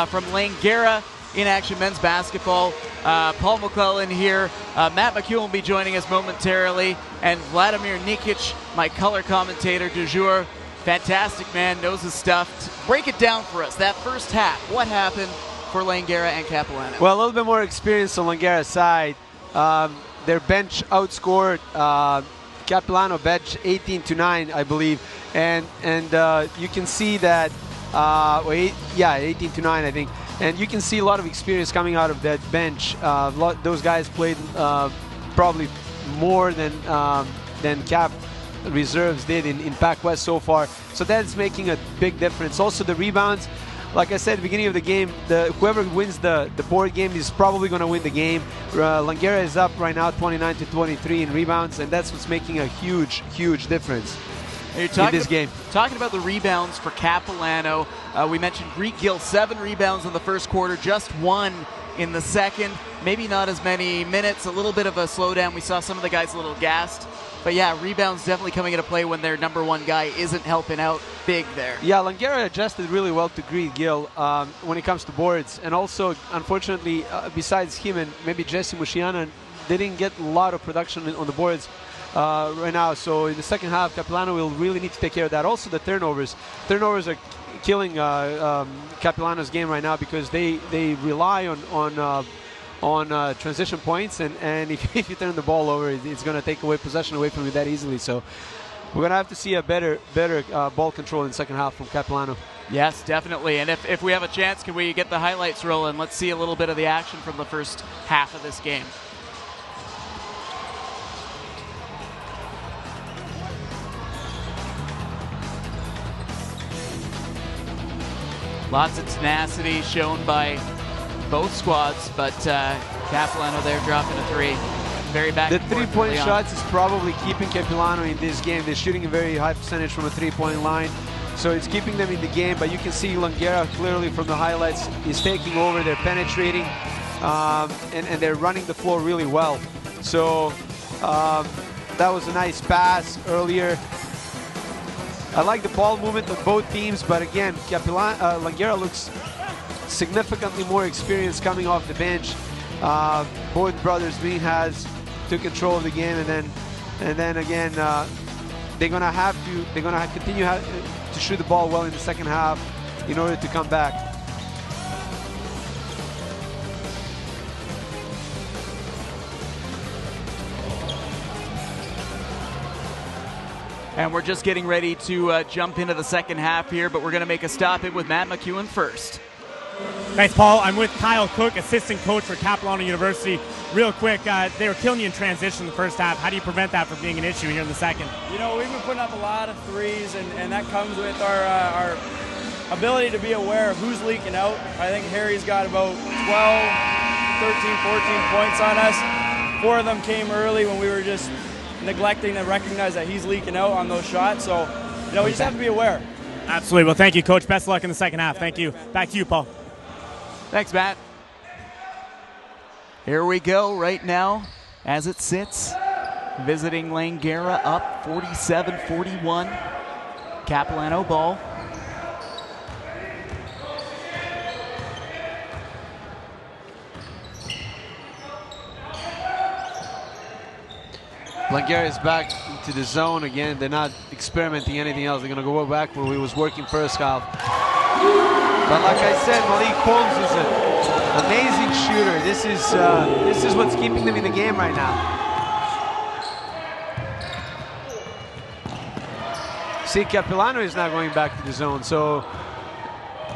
from Langara in action men's basketball. Paul McClellan here. Matt McEwen will be joining us momentarily. And Vladimir Nikic, my color commentator du jour. Fantastic man, knows his stuff. Break it down for us. That first half, what happened for Langara and Capilano? Well, a little bit more experience on Langara's side. their bench outscored Capilano bench 18-9, I believe, and you can see that 18-9, I think, and you can see a lot of experience coming out of that bench. Those guys played probably more than Cap reserves did in Pac West so far, so that's making a big difference. Also the rebounds, like I said at the beginning of the game, whoever wins the board game is probably going to win the game. Langera is up right now 29-23 in rebounds, and that's what's making a huge difference in this game. Talking about the rebounds for Capilano, we mentioned Greek Gill, 7 rebounds in the first quarter, just 1 in the second. Maybe not as many minutes, a little bit of a slowdown. We saw some of the guys a little gassed. But yeah, rebounds definitely coming into play when their number 1 guy isn't helping out big there. Yeah, Langera adjusted really well to Greek Gill when it comes to boards. And also, unfortunately, besides him and maybe Jesse Mushiana, they didn't get a lot of production on the boards right now. So in the second half, Capilano will really need to take care of that. Also the turnovers. Turnovers are killing Capilano's game right now because they rely on transition points, and if you turn the ball over, it's going to take away possession away from you that easily. So we're going to have to see a better ball control in the second half from Capilano. Yes, definitely. And if we have a chance, can we get the highlights rolling? Let's see a little bit of the action from the first half of this game. Lots of tenacity shown by both squads, but Capilano there dropping a 3. Very back. The 3-point shots is probably keeping Capilano in this game. They're shooting a very high percentage from a 3-point line, so it's keeping them in the game. But you can see Langera clearly from the highlights is taking over. They're penetrating, and they're running the floor really well. So that was a nice pass earlier. I like the ball movement of both teams, but again, Langera looks significantly more experience coming off the bench. Both brothers took control of the game, and then again they're gonna continue to shoot the ball well in the second half in order to come back. And we're just getting ready to jump into the second half here, but we're going to make a stop in with Matt McEwen first. Thanks, Paul. I'm with Kyle Cook, assistant coach for Capilano University. Real quick, they were killing you in transition in the first half. How do you prevent that from being an issue here in the second? You know, we've been putting up a lot of threes, and that comes with our ability to be aware of who's leaking out. I think Harry's got about 12, 13, 14 points on us. 4 of them came early when we were just neglecting to recognize that he's leaking out on those shots. So, you know, we just have to be aware. Absolutely. Well, thank you, Coach. Best of luck in the second half. Thank you. Back to you, Paul. Thanks, Matt. Here we go right now as it sits. Visiting Langera up 47-41. Capilano ball. Langera is back into the zone again. They're not experimenting anything else. They're going to go back where we was working first half. But like I said, Malik Holmes is an amazing shooter. This is what's keeping them in the game right now. See, Capilano is now going back to the zone. So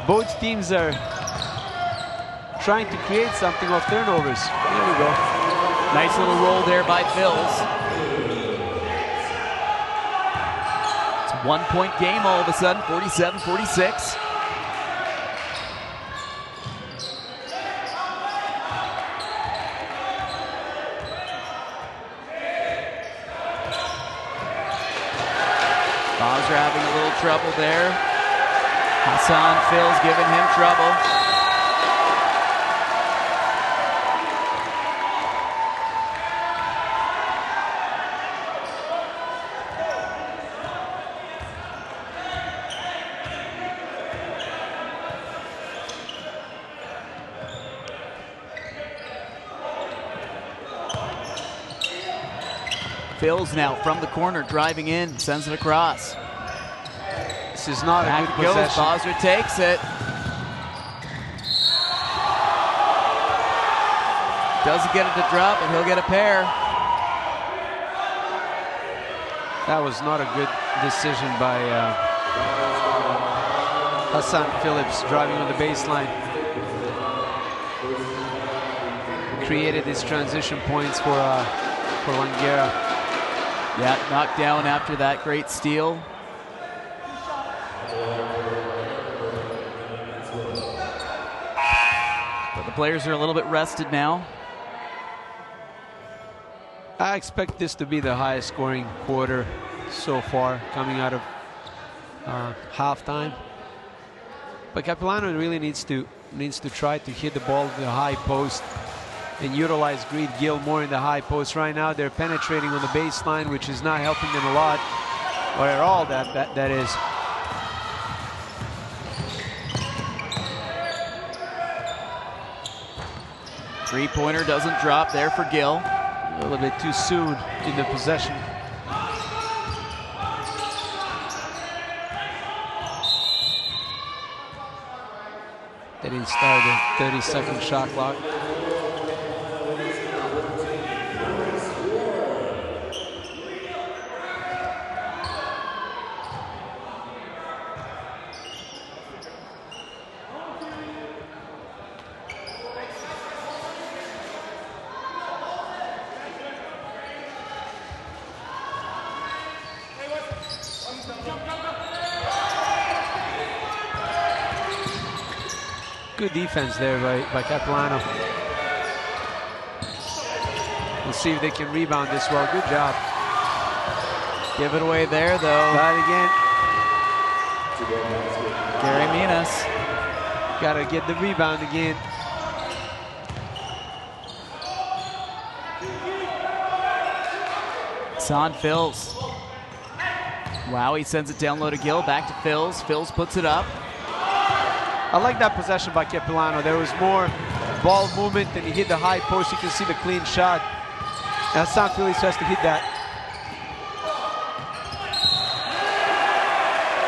both teams are trying to create something off turnovers. There we go. Nice little roll there by Phils. 1-point game all of a sudden, 47-46. Bobs are having a little trouble there. Hassan Phil's giving him trouble. Phil's now from the corner, driving in, sends it across. This is not a good possession. Bosser takes it. Doesn't get it to drop, and he'll get a pair. That was not a good decision by Hassan Phillips driving on the baseline. Created these transition points for Langera. Yeah, knocked down after that great steal. But the players are a little bit rested now. I expect this to be the highest scoring quarter so far coming out of halftime. But Capilano really needs to try to hit the ball to the high post and utilize Greed Gill more in the high post. Right now they're penetrating on the baseline, which is not helping them a lot, or at all, that is. Three-pointer doesn't drop there for Gill. A little bit too soon in the possession. They didn't start the 30-second shot clock. Good defense there by Capilano. We'll see if they can rebound this well. Good job. Give it away there, though. Got it again. Gary Minas. Got to get the rebound again. It's on Phils. Wow, he sends it down low to Gill. Back to Phils. Phils puts it up. I like that possession by Capilano. There was more ball movement, and he hit the high post. You can see the clean shot. And Hassan Phillips has to hit that.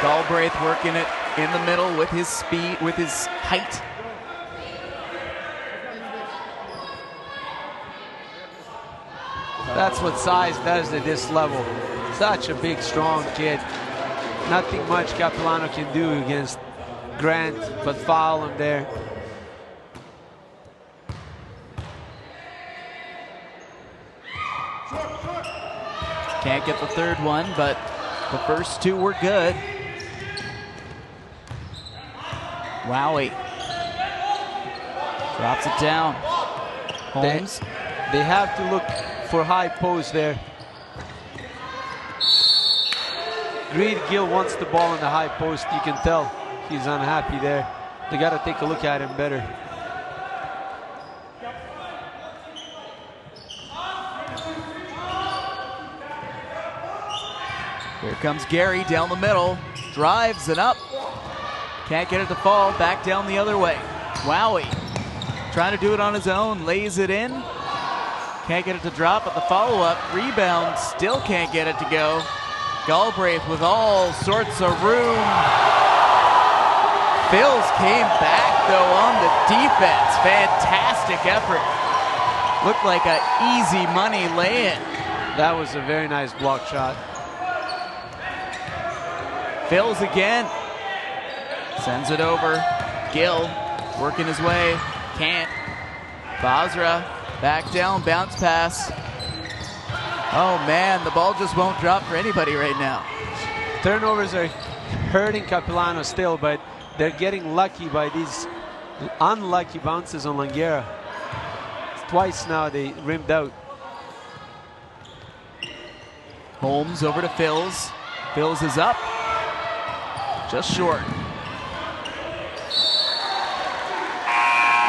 Galbraith working it in the middle with his speed, with his height. That's what size does at this level. Such a big, strong kid. Nothing much Capilano can do against Grant, but foul him there. Can't get the third one, but the first two were good. Wowie. Drops it down. Holmes. They have to look for high post there. Greed Gill wants the ball in the high post. You can tell he's unhappy there. They got to take a look at him better. Here comes Gary down the middle. Drives and up. Can't get it to fall. Back down the other way. Wowie. Trying to do it on his own. Lays it in. Can't get it to drop, but the follow-up rebound still can't get it to go. Galbraith with all sorts of room. Phils came back, though, on the defense. Fantastic effort. Looked like an easy money lay-in. That was a very nice block shot. Phils again. Sends it over. Gill working his way. Can't. Basra back down, bounce pass. Oh man, the ball just won't drop for anybody right now. Turnovers are hurting Capilano still, but they're getting lucky by these unlucky bounces on Langera. Twice now they rimmed out. Holmes over to Phils. Phils is up. Just short.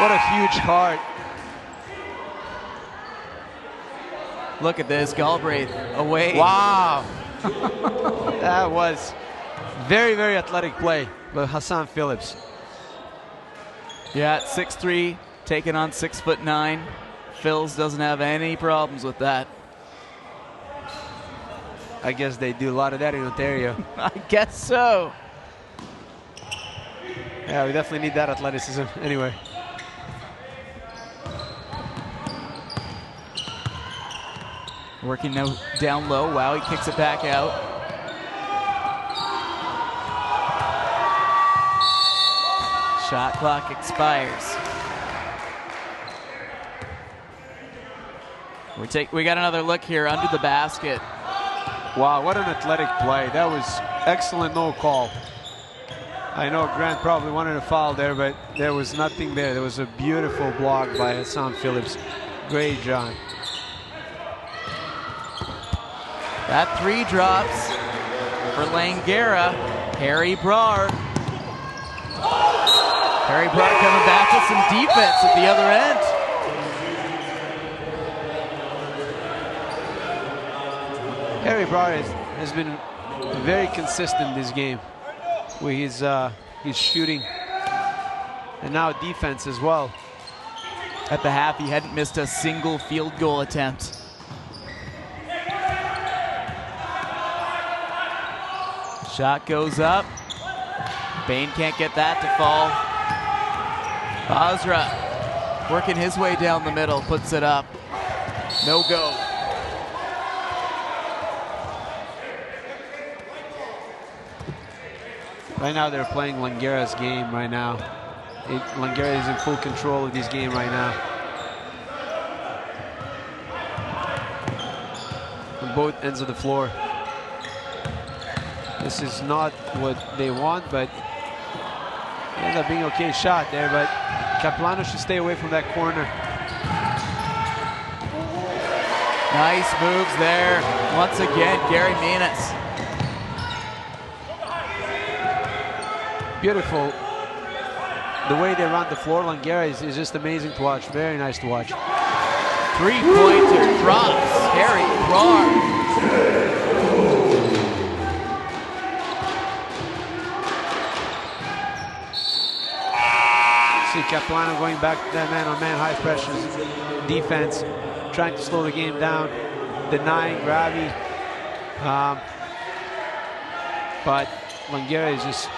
What a huge heart. Look at this, Galbraith away. Wow. That was very, very athletic play by Hassan Phillips. Yeah, 6'3", taking on 6'9". Phils doesn't have any problems with that. I guess they do a lot of that in Ontario. I guess so. Yeah, we definitely need that athleticism anyway. Working now down low. Wow, he kicks it back out. Shot clock expires. We got another look here under the basket. Wow, what an athletic play. That was excellent no call. I know Grant probably wanted a foul there, but there was nothing there. There was a beautiful block by Hassan Phillips. Great job. That three drops for Langara. Harry Brar. Harry Brar coming back with some defense at the other end. Harry Brar has been very consistent this game with his shooting and now defense as well. At the half, he hadn't missed a single field goal attempt. Shot goes up. Bain can't get that to fall. Basra working his way down the middle, puts it up. No go. Right now they're playing Langara's game right now. Langara is in full control of this game right now. On both ends of the floor. This is not what they want, but it ends up being an okay shot there, but Capilano should stay away from that corner. Nice moves there. Once again, Gary Menas. Beautiful. The way they run the floor, Langara is just amazing to watch. Very nice to watch. Three-pointer drops. Harry Brar. See Capilano going back to that man-on-man high pressure defense, trying to slow the game down, denying Ravi. But Langara is just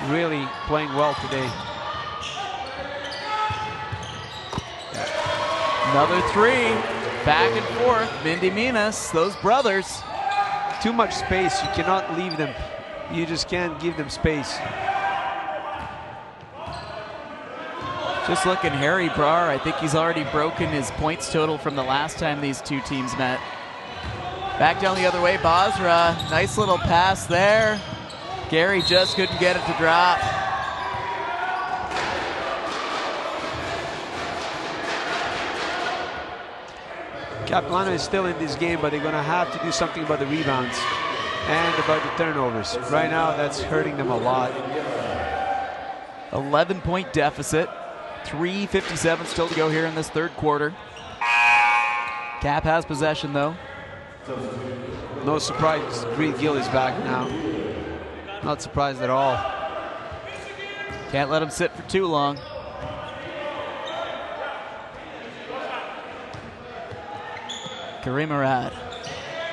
really playing well today. Another three. Back and forth. Mindy Menas, those brothers. Too much space. You cannot leave them. You just can't give them space. Just looking, Harry Brar, I think he's already broken his points total from the last time these two teams met. Back down the other way, Basra. Nice little pass there. Gary just couldn't get it to drop. Capilano is still in this game, but they're going to have to do something about the rebounds and about the turnovers. Right now, that's hurting them a lot. 11-point deficit. 3:57 still to go here in this third quarter. Cap has possession, though. No surprise, Reed Gill is back now. Not surprised at all. Can't let him sit for too long. Kareem Arad.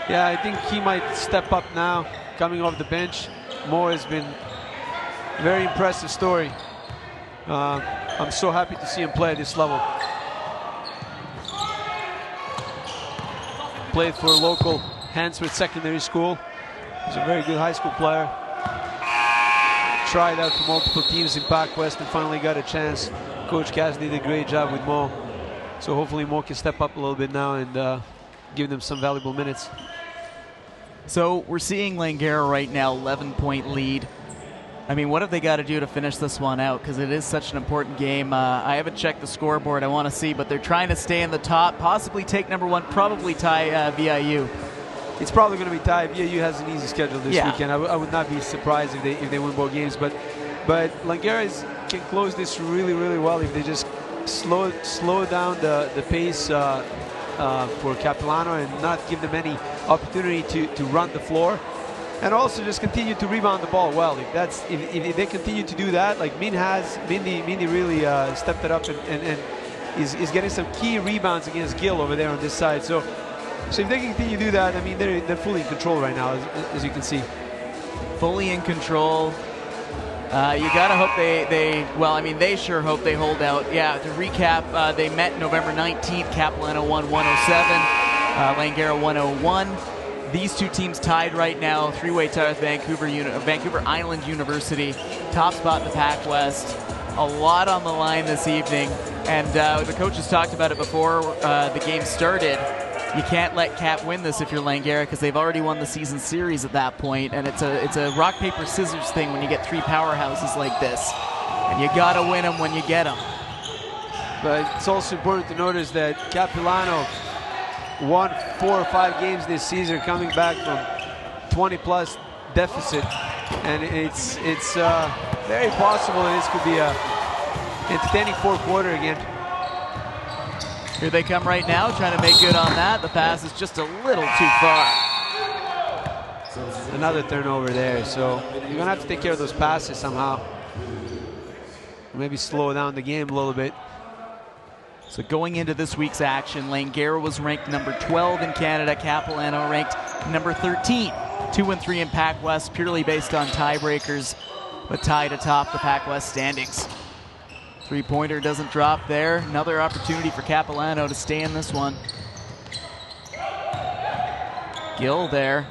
Yeah, I think he might step up now, coming off the bench. Mo has been a very impressive story. I'm so happy to see him play at this level. Played for a local Hansford Secondary School. He's a very good high school player. Tried out for multiple teams in Pac West and finally got a chance. Coach Cass did a great job with Mo. So hopefully Mo can step up a little bit now and give them some valuable minutes. So we're seeing Langara right now, 11-point lead. I mean, what have they got to do to finish this one out? Because it is such an important game. I haven't checked the scoreboard. I want to see, but they're trying to stay in the top, possibly take number one, probably tie VIU. It's probably going to be tied. VIU has an easy schedule this weekend. I would not be surprised if they win both games. But Langara can close this really, really well if they just slow down the pace for Capilano and not give them any opportunity to run the floor. And also just continue to rebound the ball well. If they continue to do that, like Mindy really stepped it up and is getting some key rebounds against Gill over there on this side. So if they can continue to do that, I mean, they're fully in control right now, as you can see. Fully in control. You gotta hope they sure hope they hold out. Yeah, to recap, they met November 19th. Capilano won 107. Langara 101. These two teams tied right now, three-way tie with Vancouver Island University, top spot in the Pac West. A lot on the line this evening, and the coaches talked about it before the game started. You can't let Cap win this if you're Langara because they've already won the season series at that point, and it's a rock paper scissors thing when you get three powerhouses like this, and you gotta win them when you get them. But it's also important to notice that Capilano won 4 or 5 games this season, coming back from 20-plus deficit, and it's very possible that this could be a entertaining fourth quarter again. Here they come right now, trying to make good on that. The pass is just a little too far. Another turnover there, so you're gonna have to take care of those passes somehow. Maybe slow down the game a little bit. So going into this week's action, Langara was ranked number 12 in Canada. Capilano ranked number 13. 2-3 in Pac West, purely based on tiebreakers, but tied atop the Pac West standings. Three-pointer doesn't drop there. Another opportunity for Capilano to stay in this one. Gill there.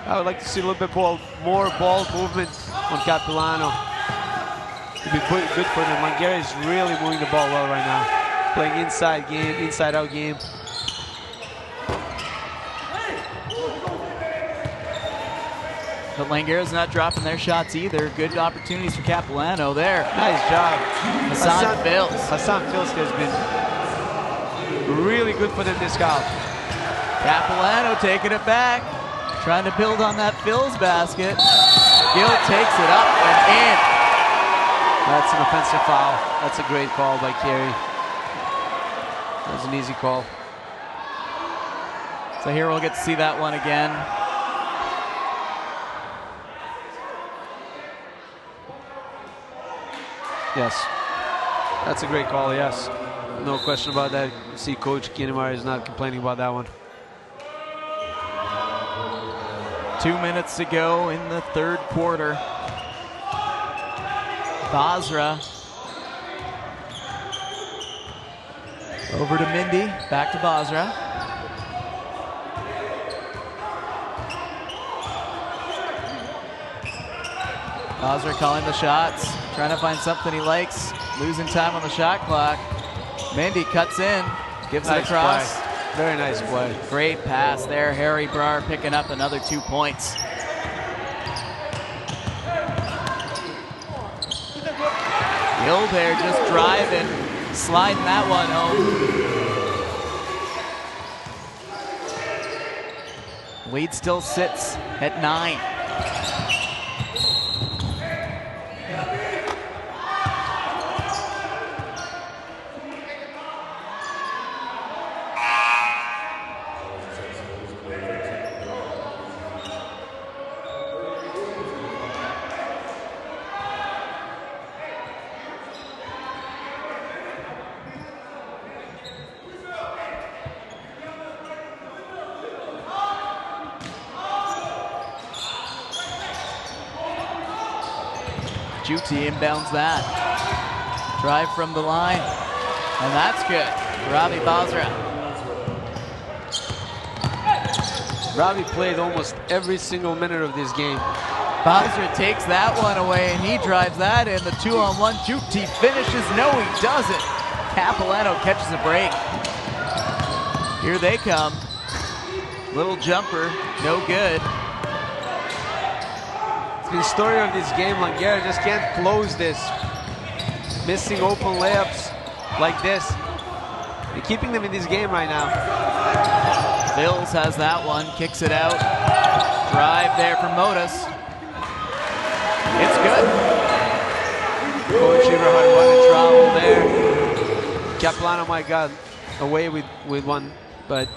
I would like to see a little bit more ball movement on Capilano. It'd be good for them. Langara is really moving the ball well right now. Playing inside-out game. But Langara's not dropping their shots either. Good opportunities for Capilano there. Nice job. Hassan Fils. Hassan Fils has been really good for them this half. Capilano taking it back. Trying to build on that Fils basket. Gill takes it up and in. That's an offensive foul. That's a great call by Carey. That was an easy call. So here we'll get to see that one again. Yes, that's a great call, yes. No question about that. You see Coach Kinemar is not complaining about that one. 2 minutes to go in the third quarter. Basra. Over to Mindy, back to Basra. Basra calling the shots, trying to find something he likes, losing time on the shot clock. Mindy cuts in, gives it across. Play. Very nice play. Great pass there. Harry Brar picking up another 2 points. Gill there just driving, sliding that one home. Lead still sits at 9. Juti inbounds that. Drive from the line, and that's good. Ravi Basra. Ravi played almost every single minute of this game. Basra takes that one away, and he drives that in. The 2-on-1. Juti finishes. No, he doesn't. Capilano catches a break. Here they come. Little jumper, no good. The story of this game, Langara just can't close this. Missing open layups like this. They're keeping them in this game right now. Fils has that one, kicks it out. Drive there from Modus. It's good. Coach Ibrahim won a travel there. Capilano might got away with one, but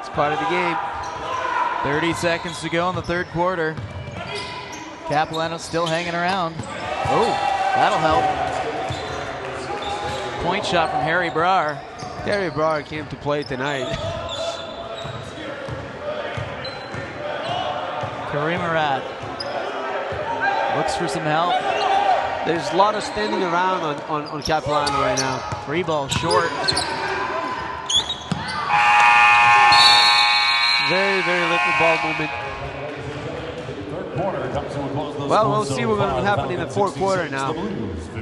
it's part of the game. 30 seconds to go in the third quarter. Capilano still hanging around. Oh, that'll help. Point shot from Harry Brar. Harry Brar came to play tonight. Karim Arad looks for some help. There's a lot of standing around on Capilano right now. Free ball short. Very, very little ball movement. Well, we'll see what's going to happen in the fourth quarter now.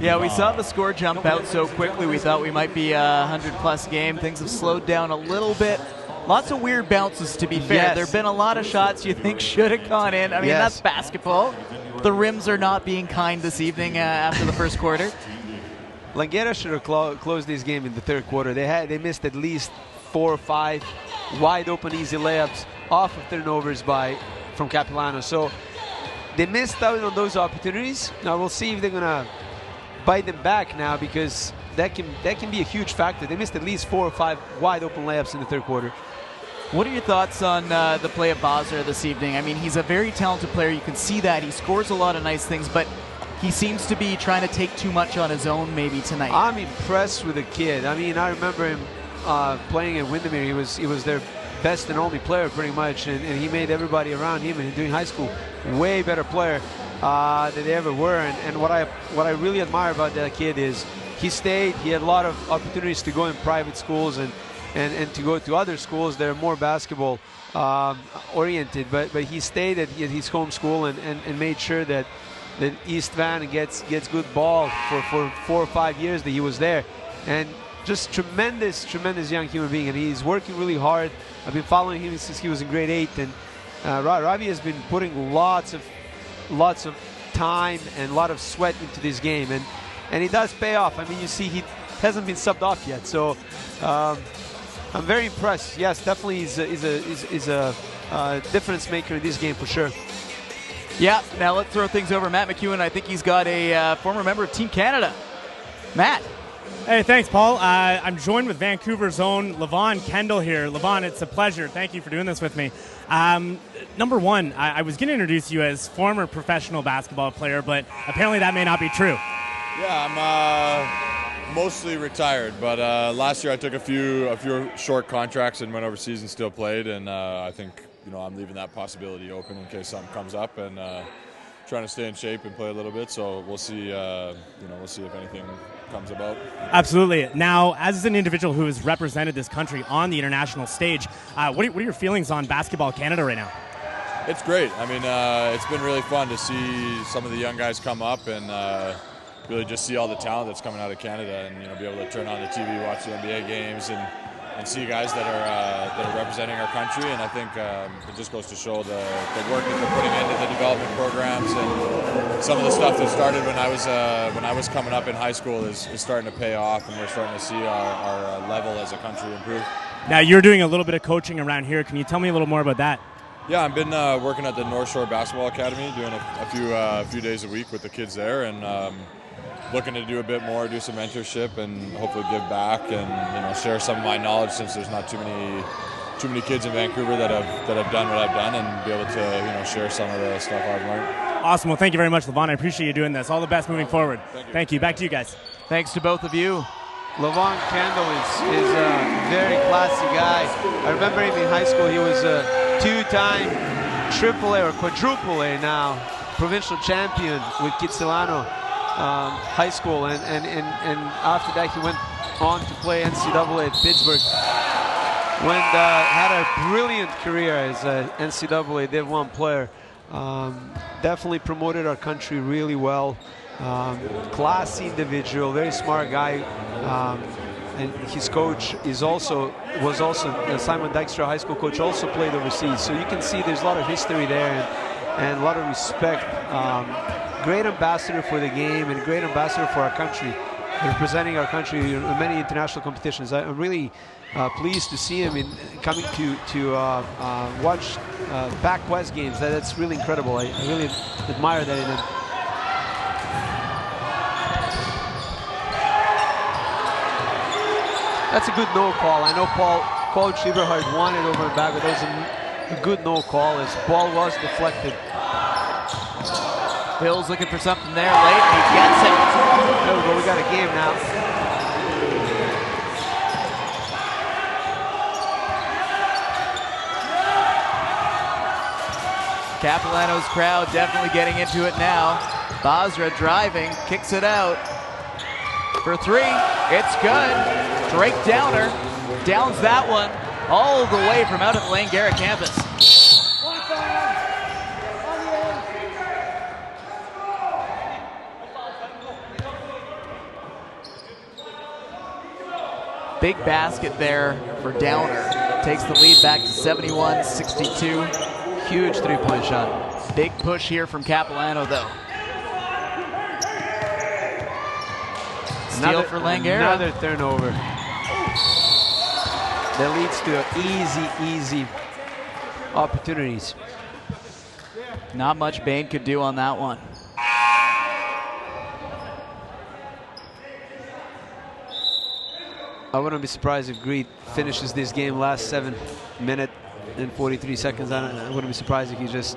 Yeah, we saw the score jump out so quickly. We thought we might be a 100-plus game. Things have slowed down a little bit. Lots of weird bounces, to be fair. Yes. There have been a lot of shots you think should have gone in. I mean, that's basketball. The rims are not being kind this evening after the first quarter. Langera should have closed this game in the third quarter. They missed at least 4 or 5 wide open easy layups off of turnovers from Capilano. So they missed out on those opportunities. Now we'll see if they're gonna bite them back now, because that can be a huge factor. They missed at least 4 or 5 wide open layups in the third quarter. What are your thoughts on the play of Bozzer this evening? I mean, he's a very talented player. You can see that. He scores a lot of nice things, but he seems to be trying to take too much on his own maybe tonight. I'm impressed with the kid. I mean, I remember him playing at Windermere. He was their best and only player pretty much, and he made everybody around him, and during high school, way better player than they ever were. And what I really admire about that kid is he stayed. He had a lot of opportunities to go in private schools and to go to other schools that are more basketball oriented, but he stayed at his home school and made sure that East Van gets good ball for 4 or 5 years that he was there. And just tremendous young human being, and he's working really hard. I've been following him since he was in grade 8, and Ravi has been putting lots of time and a lot of sweat into this game, and it does pay off. I mean, you see he hasn't been subbed off yet, so I'm very impressed. Yes, definitely is a difference maker in this game for sure. Yeah, now let's throw things over Matt McEwen. I think he's got a former member of Team Canada. Matt. Hey, thanks, Paul. I'm joined with Vancouver's own Levon Kendall here. Levon, it's a pleasure. Thank you for doing this with me. Number one, I was going to introduce you as former professional basketball player, but apparently that may not be true. Yeah, I'm mostly retired, but last year I took a few short contracts and went overseas and still played, and I think I'm leaving that possibility open in case something comes up, and trying to stay in shape and play a little bit. So we'll see. We'll see if anything comes about. Absolutely. Now, as an individual who has represented this country on the international stage, what are your feelings on Basketball Canada right now? It's great. I mean, it's been really fun to see some of the young guys come up and really just see all the talent that's coming out of Canada, and be able to turn on the TV, watch the NBA games, and see guys that are representing our country. And I think it just goes to show the work that they're putting into the development programs, and some of the stuff that started when I was coming up in high school is starting to pay off, and we're starting to see our level as a country improve. Now, you're doing a little bit of coaching around here. Can you tell me a little more about that? Yeah, I've been working at the North Shore Basketball Academy, doing a few days a week with the kids there, and looking to do a bit more, do some mentorship, and hopefully give back and share some of my knowledge, since there's not too many kids in Vancouver that have done what I've done, and be able to share some of the stuff I've learned. Awesome. Well, thank you very much, Levon. I appreciate you doing this. All the best moving forward. Thank you. Back to you guys. Thanks to both of you. Levon Kendall is a very classy guy. I remember him in high school. He was a 2-time AAA or quadruple A now provincial champion with Capilano High School, and after that he went on to play NCAA at Pittsburgh. Had a brilliant career as an NCAA Div 1 player. Definitely promoted our country really well. Classy individual, very smart guy, and his coach was also Simon Dykstra High School coach, also played overseas. So you can see there's a lot of history there and a lot of respect. Great ambassador for the game and great ambassador for our country, representing our country in many international competitions. I'm really pleased to see him coming to watch Pac West games. That's really incredible. I really admire that in him. That's a good no call. I know Coach Eberhard wanted over and back, but that was a good no call as ball was deflected. Bill's looking for something there late, and he gets it. There we go. We got a game now. Capilano's crowd definitely getting into it now. Basra driving, kicks it out for three. It's good. Drake Downer downs that one all the way from out at the Langara campus. Big basket there for Downer. Takes the lead back to 71-62. Huge three-point shot. Big push here from Capilano, though. Steal for Langara. Another turnover. That leads to easy opportunities. Not much Bain could do on that one. I wouldn't be surprised if Greet finishes this game last 7 minutes and 43 seconds. I wouldn't be surprised if he just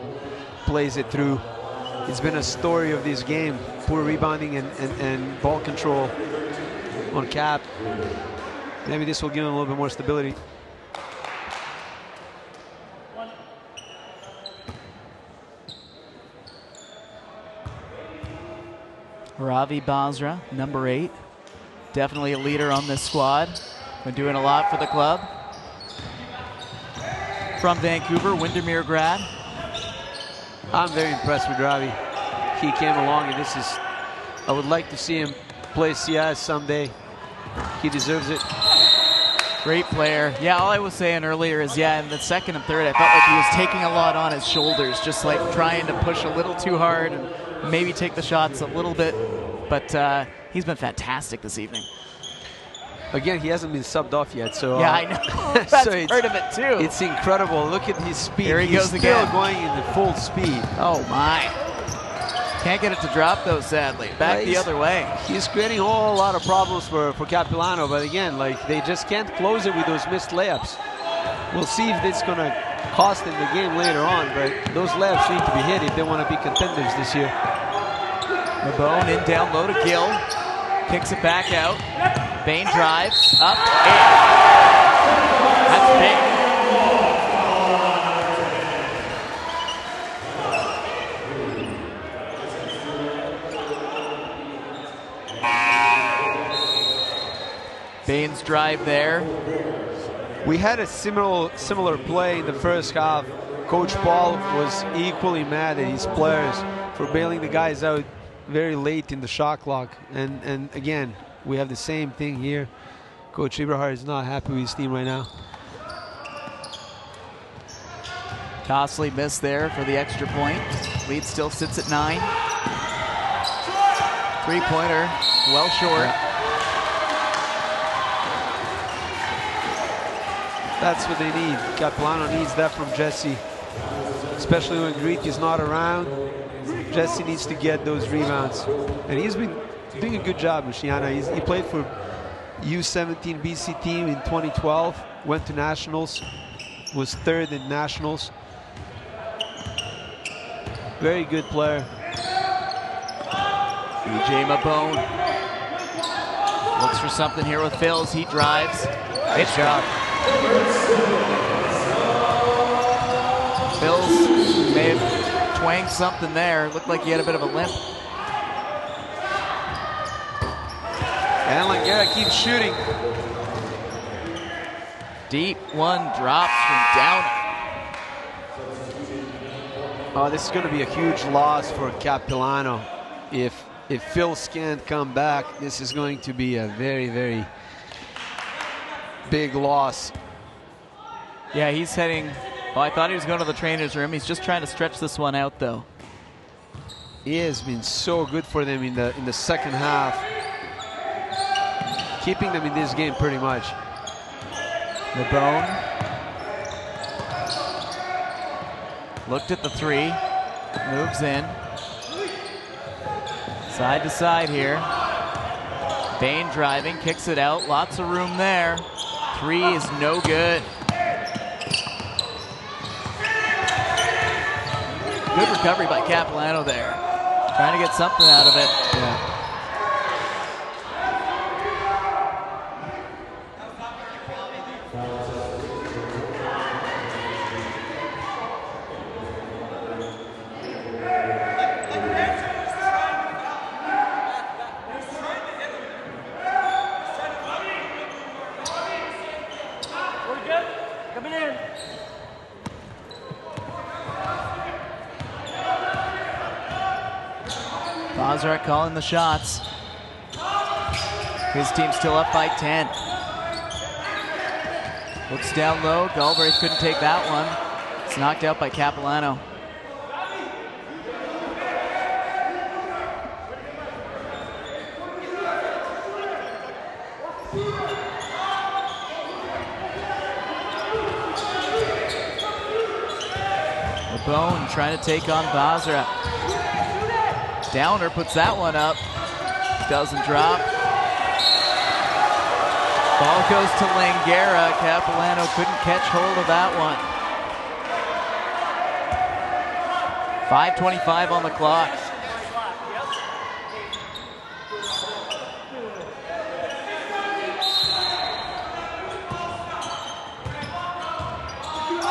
plays it through. It's been a story of this game. Poor rebounding and ball control on Cap. Maybe this will give him a little bit more stability. Ravi Basra, number 8. Definitely a leader on this squad. Been doing a lot for the club. From Vancouver, Windermere grad. I'm very impressed with Ravi. He came along, and this is, I would like to see him play CS someday. He deserves it. Great player. Yeah, all I was saying earlier is, yeah, in the second and third, I felt like he was taking a lot on his shoulders, just like trying to push a little too hard and maybe take the shots a little bit. But he's been fantastic this evening. Again, he hasn't been subbed off yet, so yeah, I know. That's so part of it too. It's incredible. Look at his speed. Here he goes still again. Going into full speed. Oh my! Can't get it to drop though. Sadly, back the other way. He's creating a whole lot of problems for Capilano, but again, like they just can't close it with those missed layups. We'll see if it's going to cost them the game later on, but those layups need to be hit if they want to be contenders this year. Mabone in down low to Gill. Kicks it back out. Bain drives up. In. That's big. Bain's drive there. We had a similar play in the first half. Coach Paul was equally mad at his players for bailing the guys out very late in the shot clock. And again, we have the same thing here. Coach Eberhard is not happy with his team right now. Tosley missed there for the extra point. Lead still sits at 9. Three-pointer, well short. Yeah. That's what they need. Capilano needs that from Jesse, especially when Greek is not around. Jesse needs to get those rebounds, and he's been doing a good job, Luciana. He played for U17 BC team in 2012, went to nationals, was 3rd in nationals. Very good player. EJ Mabone looks for something here with Phils. He drives. Nice job. Phils may have twanged something there. Looked like he had a bit of a limp. And Langara keeps shooting. Deep one drops from Downer. Oh, this is going to be a huge loss for Capilano. If Phils can't come back, this is going to be a very, very big loss. Yeah, he's heading. Oh, I thought he was going to the trainer's room. He's just trying to stretch this one out, though. He has been so good for them in the second half, keeping them in this game pretty much. Mabone looked at the three, moves in. Side to side here. Bain driving, kicks it out. Lots of room there. Three is no good. Good recovery by Capilano there. Trying to get something out of it. Yeah. coming in. Bozrak calling the shots. His team's still up by 10. Looks down low. Galbraith couldn't take that one. It's knocked out by Capilano. Bone trying to take on Bozrak. Downer puts that one up. Doesn't drop. Ball goes to Langara. Capilano couldn't catch hold of that one. 5:25 on the clock.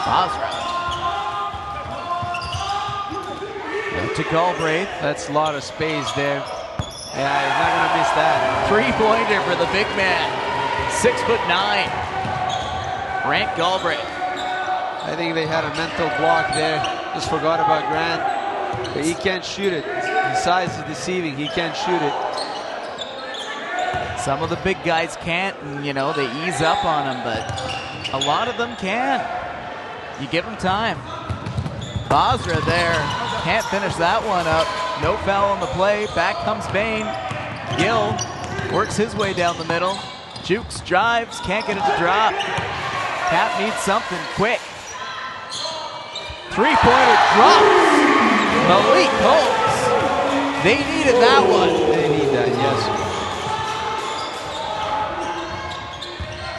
Bozrak. To Galbraith. That's a lot of space there. Yeah, he's not going to miss that. Three-pointer for the big man. 6'9". Grant Galbraith. I think they had a mental block there. Just forgot about Grant. But he can't shoot it. His size is deceiving. He can't shoot it. Some of the big guys can't, and you know, they ease up on him, but a lot of them can. You give them time. Bozrak there. Can't finish that one up. No foul on the play. Back comes Bain. Gill works his way down the middle. Jukes, drives, can't get it to drop. Cap needs something quick. Three-pointer drops. Malik Holmes. They needed that one. They need that, yes.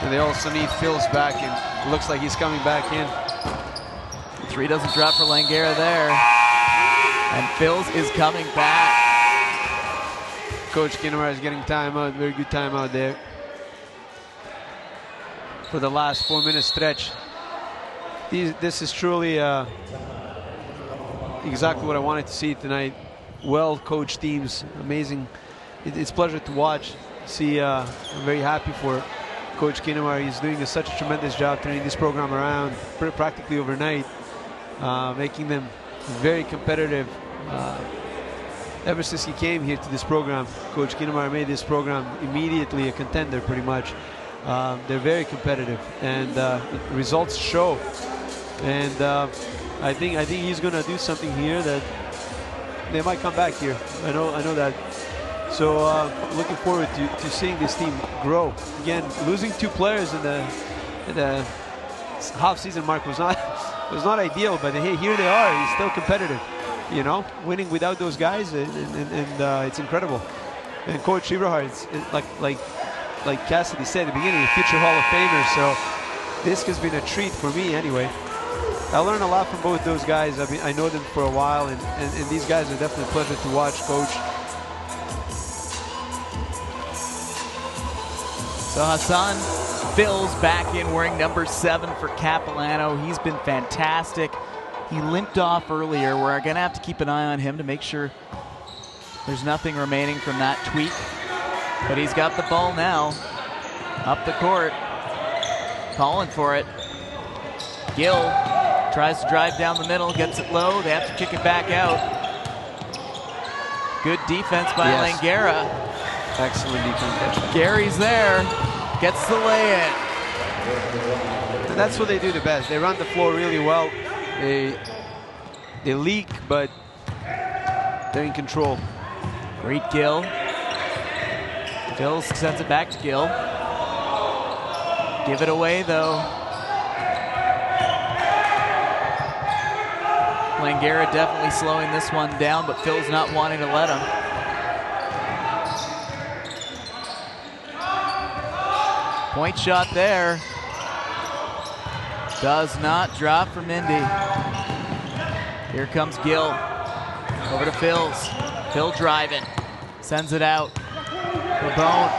And they also need Phil's back, and looks like he's coming back in. Three doesn't drop for Langara there. And Phils is coming back. Coach Kinnemar is getting timeout. Very good timeout there. For the last 4-minute stretch. This is truly exactly what I wanted to see tonight. Well-coached teams. Amazing. It's a pleasure to watch. See, I'm very happy for Coach Kinnemar. He's doing such a tremendous job turning this program around practically overnight. Making them very competitive. Ever since he came here to this program, Coach Kinnemar made this program immediately a contender, pretty much. They're very competitive, and results show. And I think he's going to do something here that they might come back here. I know that. So looking forward to seeing this team grow. Again, losing 2 players in the half-season mark was not ideal, but hey, here they are. He's still competitive, you know, winning without those guys, and it's incredible. And Coach Eberhard, like Cassidy said at the beginning, a future Hall of Famer. So this has been a treat for me, anyway. I learned a lot from both those guys. I know them for a while, and these guys are definitely a pleasure to watch, Coach. So Hassan Phil's back in wearing number 7 for Capilano. He's been fantastic. He limped off earlier. We're going to have to keep an eye on him to make sure there's nothing remaining from that tweak. But he's got the ball now. Up the court. Calling for it. Gill tries to drive down the middle, gets it low. They have to kick it back out. Good defense by Langara. Excellent defense. Gary's there. Gets the lay-in. And that's what they do the best. They run the floor really well. They leak, but they're in control. Great Gill. Phil sends it back to Gill. Give it away, though. Langara definitely slowing this one down, but Phil's not wanting to let him. Point shot there. Does not drop for Mindy. Here comes Gill. Over to Phils. Phil driving. Sends it out. Bone.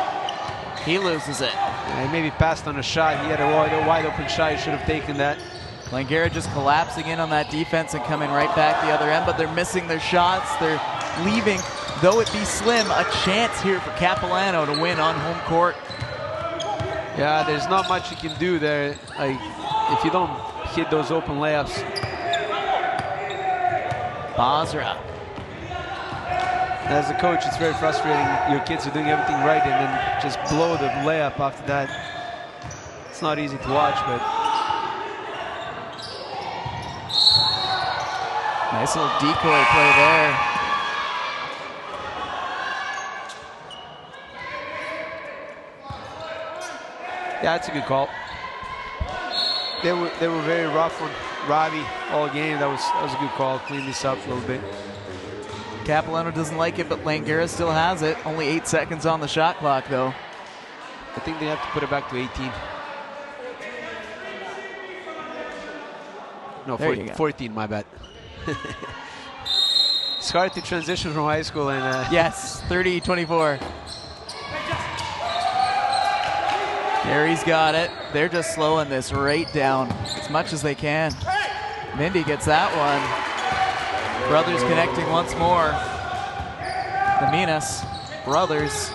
He loses it. Yeah, he maybe passed on a shot. He had a wide open shot. He should have taken that. Langara just collapsing in on that defense and coming right back the other end, but they're missing their shots. They're leaving, though it be slim, a chance here for Capilano to win on home court. Yeah, there's not much you can do there. Like, if you don't hit those open layups. Basra. As a coach, it's very frustrating. Your kids are doing everything right and then just blow the layup after that. It's not easy to watch, but nice little decoy play there. Yeah, it's a good call. They were very rough on Robbie all game. That was a good call. Clean this up a little bit. Capilano doesn't like it, but Langara still has it. Only 8 seconds on the shot clock, though. I think they have to put it back to 18. No, 14, my bad. It's hard to transition from high school and... Yes, 30-24. Gary's got it. They're just slowing this right down as much as they can. Mindy gets that one. Brothers connecting once more. The Minas brothers.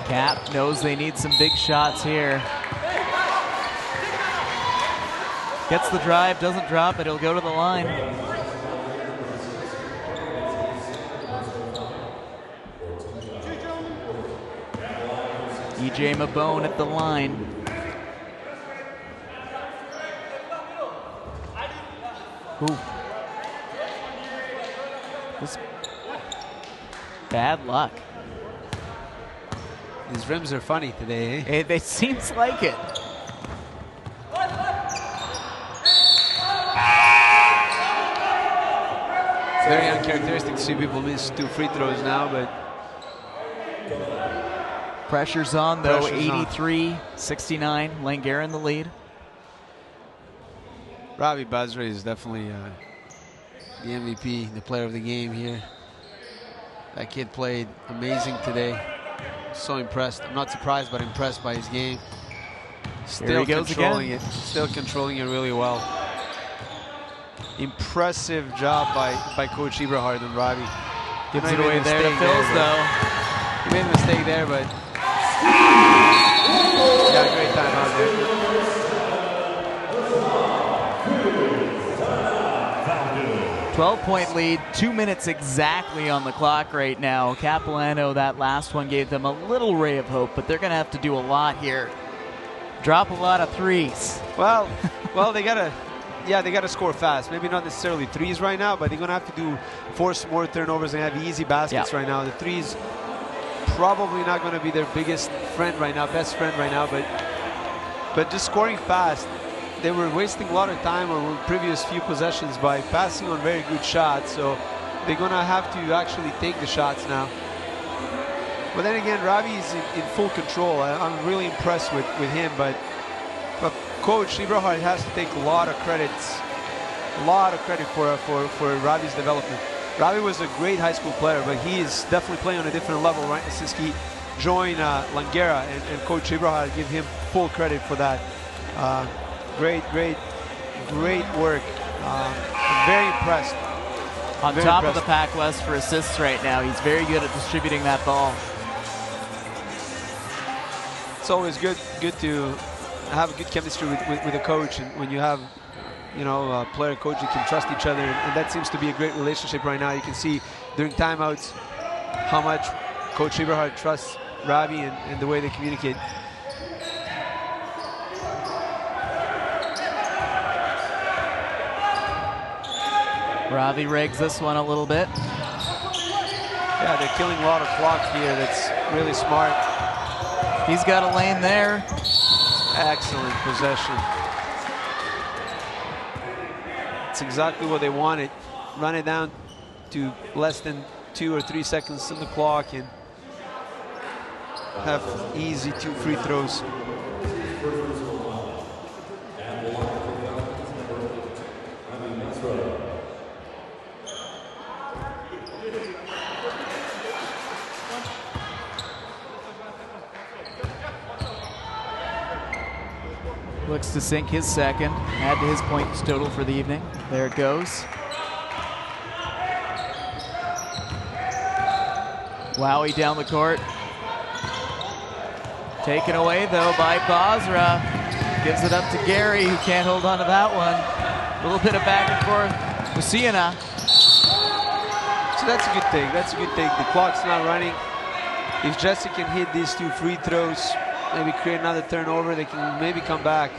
Cap knows they need some big shots here. Gets the drive, doesn't drop it, he'll go to the line. EJ Mabone at the line. Ooh. This bad luck. These rims are funny today, eh? It seems like it. Very uncharacteristic to see people miss 2 free throws now, but pressure's on though. 83-69. Langara in the lead. Robbie Basra is definitely the MVP, the player of the game here. That kid played amazing today. So impressed. I'm not surprised, but impressed by his game. Still controlling it. Still controlling it really well. Impressive job by Coach Eberhard and Robbie. Gives it away there to Phils, though. He made a mistake there, but yeah, great time out there. 12-point lead, 2 minutes exactly on the clock right now. Capilano, that last one gave them a little ray of hope, but they're going to have to do a lot here. Drop a lot of threes. Well, they gotta score fast. Maybe not necessarily threes right now, but they're gonna have to force more turnovers and have easy baskets right now. The threes probably not gonna be their biggest friend right now, best friend right now, but just scoring fast. They were wasting a lot of time on previous few possessions by passing on very good shots, so they're gonna have to actually take the shots now. But then again, Robbie is in full control. I'm really impressed with him, but Coach Eberhard has to take a lot of credit for Robbie's development. Robbie was a great high school player, but he is definitely playing on a different level right since he joined Langara, and Coach Eberhard give him full credit for that. Great work. I'm very impressed. On top of the Pac West for assists right now. He's very good at distributing that ball. It's always good to have a good chemistry with a coach, and when you have, a player coach, you can trust each other, and that seems to be a great relationship right now. You can see during timeouts how much Coach Eberhard trusts Robbie and the way they communicate. Robbie regs this one a little bit. Yeah, they're killing a lot of clock here. That's really smart. He's got a lane there. Excellent possession. It's exactly what they wanted. Run it down to less than 2 or 3 seconds on the clock and have easy 2 free throws. Looks to sink his second, add to his points total for the evening. There it goes. Wowie down the court. Taken away, though, by Basra. Gives it up to Gary, who can't hold on to that one. A little bit of back and forth. Messina. So that's a good thing. That's a good thing. The clock's not running. If Jesse can hit these 2 free throws, maybe create another turnover, they can maybe come back.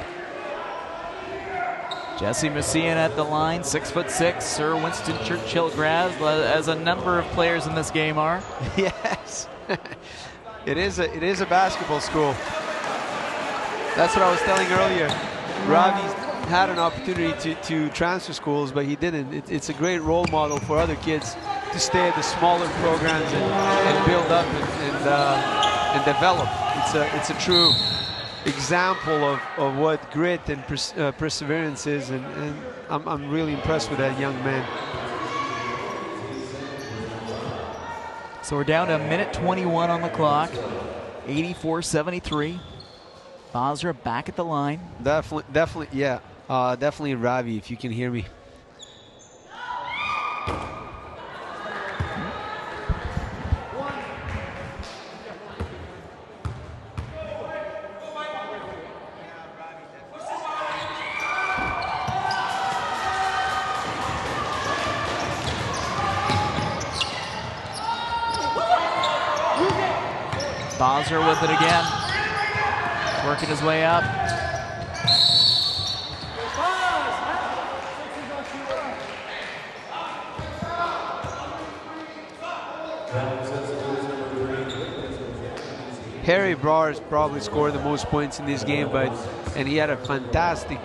Jesse Messina at the line, 6'6", Sir Winston Churchill grad, as a number of players in this game are. Yes. It is a basketball school. That's what I was telling earlier. Ravi's had an opportunity to transfer schools, but he didn't. It's a great role model for other kids to stay at the smaller programs and build up and develop. It's a true example of what grit and perseverance is, and I'm really impressed with that young man. So we're down to 1:21 on the clock, 84-73. Basra back at the line. Definitely, yeah. Definitely Ravi, if you can hear me. Basra with it again. Working his way up. Harry Brawers probably scored the most points in this game, and he had a fantastic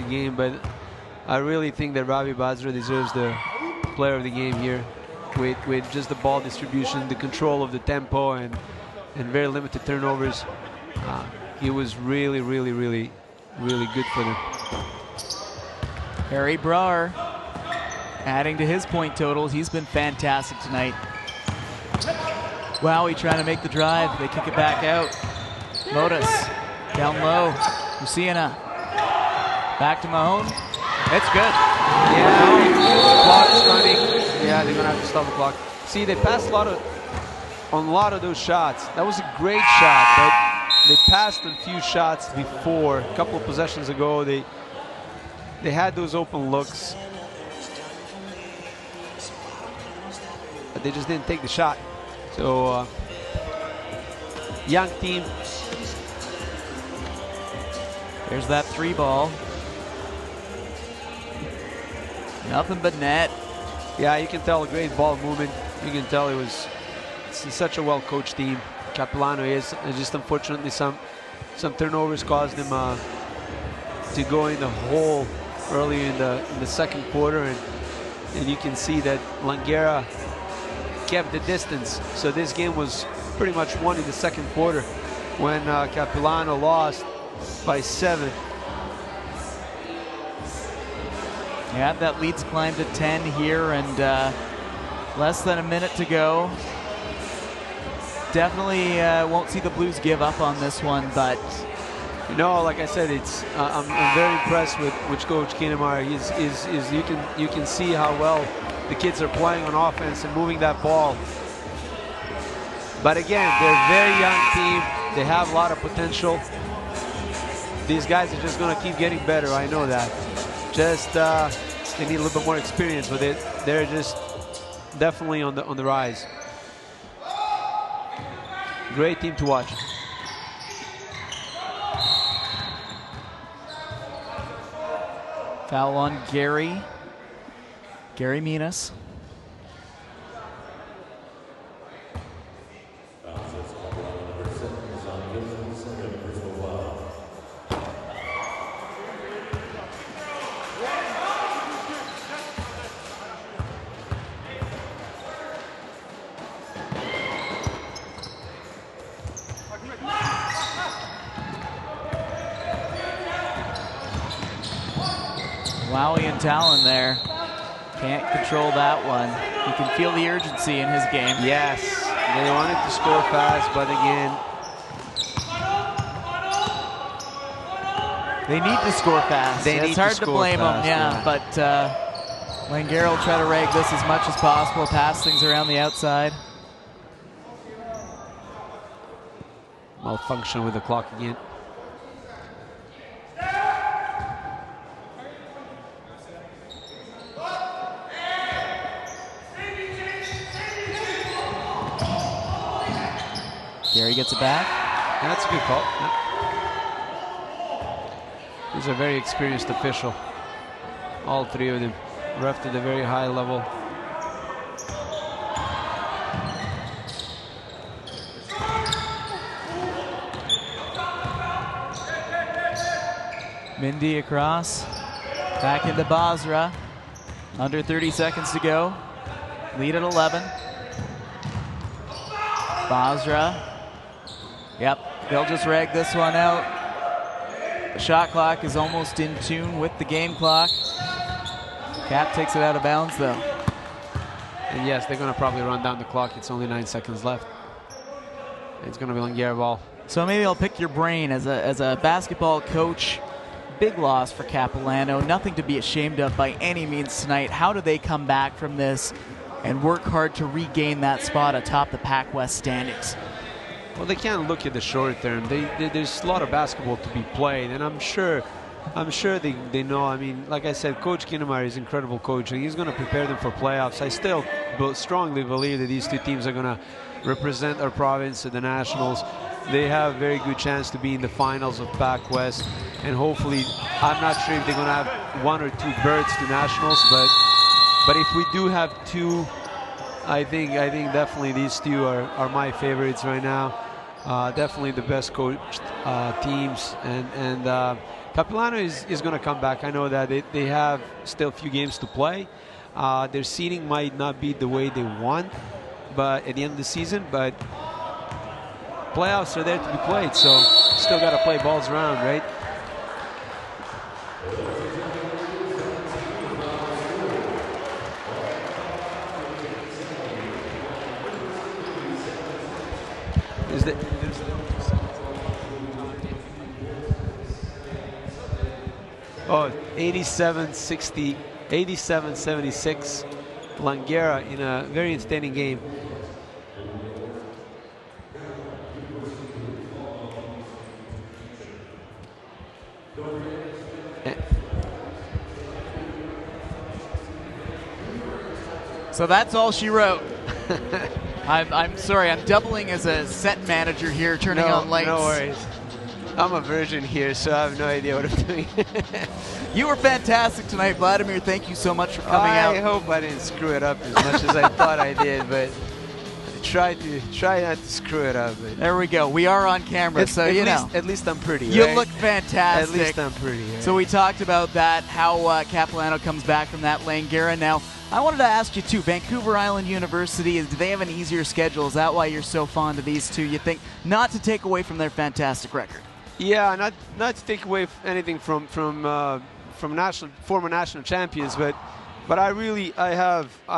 game, but I really think that Ravi Basra deserves the player of the game here with just the ball distribution, the control of the tempo, and very limited turnovers. He was really good for them. Harry Brawler adding to his point totals. He's been fantastic tonight. Wowie trying to make the drive. They kick it back out. Modus down low. Luciana back to Mahone. It's good. Yeah, the clock is running. Yeah, they're gonna have to stop the clock. See, they passed on a lot of those shots. That was a great shot, but they passed on a few shots before. A couple of possessions ago, they had those open looks, but they just didn't take the shot. So, young team. There's that 3 ball. Nothing but net. Yeah, you can tell a great ball movement. You can tell it's such a well-coached team. Capilano is, and just unfortunately some turnovers caused them to go in the hole early in the second quarter, and you can see that Langara kept the distance. So this game was pretty much won in the second quarter when Capilano lost by 7. Yeah, that lead's climbed to 10 here, and less than a minute to go. Definitely won't see the Blues give up on this one, but you know, like I said, I'm very impressed with Coach Keenemar. You can see how well the kids are playing on offense and moving that ball. But again, they're a very young team. They have a lot of potential. These guys are just going to keep getting better. I know that. Just they need a little bit more experience, but they're just definitely on the rise. Great team to watch. Foul on Gary Minas. Wowie and Talon there. Can't control that one. You can feel the urgency in his game. Yes, they wanted to score fast, but again, they need to score fast. It's hard to blame them, yeah. But Langara will try to rag this as much as possible, pass things around the outside. malfunction with the clock again. Gary gets it back. That's a good call. Yeah. He's a very experienced official. All three of them ref at a very high level. Mindy across. Back into Basra. Under 30 seconds to go. Lead at 11. Basra. Yep, they'll just rag this one out. The shot clock is almost in tune with the game clock. Cap takes it out of bounds, though. And yes, they're going to probably run down the clock. It's only 9 seconds left. It's going to be Langara ball. So maybe I'll pick your brain as a basketball coach. Big loss for Capilano. Nothing to be ashamed of by any means tonight. How do they come back from this and work hard to regain that spot atop the Pac-West standings? Well, they can't look at the short term. There's a lot of basketball to be played, and I'm sure they know. I mean, like I said, Coach Kinnemeyer is an incredible coach, and he's going to prepare them for playoffs. I still strongly believe that these two teams are going to represent our province at the Nationals. They have a very good chance to be in the finals of Pac-West, and hopefully, I'm not sure if they're going to have one or two berths to Nationals, but if we do have two, I think definitely these two are my favorites right now. Definitely the best coached teams, and Capilano is going to come back. I know that they have still a few games to play. Their seeding might not be the way they want, but at the end of the season, but playoffs are there to be played, so still got to play balls around, right? Is that 87-60, 87-76 Langara in a very entertaining game. So that's all she wrote. I'm sorry, I'm doubling as a set manager here, turning on lights. No worries. I'm a virgin here, so I have no idea what I'm doing. You were fantastic tonight, Vladimir. Thank you so much for coming out. I hope I didn't screw it up as much as I thought I did, but try not to screw it up. But there we go. We are on camera, so at least I'm pretty. You right? look fantastic. At least I'm pretty. Right? So we talked about that, how Capilano comes back from that Langara. Now, I wanted to ask you too, Vancouver Island University, do they have an easier schedule? Is that why you're so fond of these two? You think not to take away from their fantastic record? Yeah, not to take away anything from former national champions, but I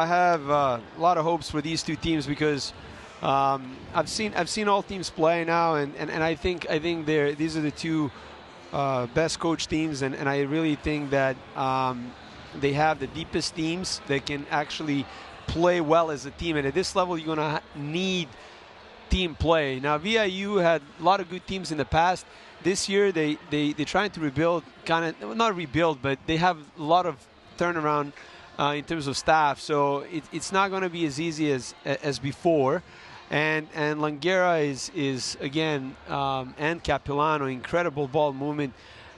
have a lot of hopes for these two teams because I've seen all teams play now, and I think these are the two best coach teams, and I really think that they have the deepest teams that can actually play well as a team, and at this level you're going to need team play. Now VIU had a lot of good teams in the past. This year they're trying to rebuild, not rebuild, but they have a lot of turnaround in terms of staff, so it's not going to be as easy as before. And Langara is again, and Capilano, incredible ball movement,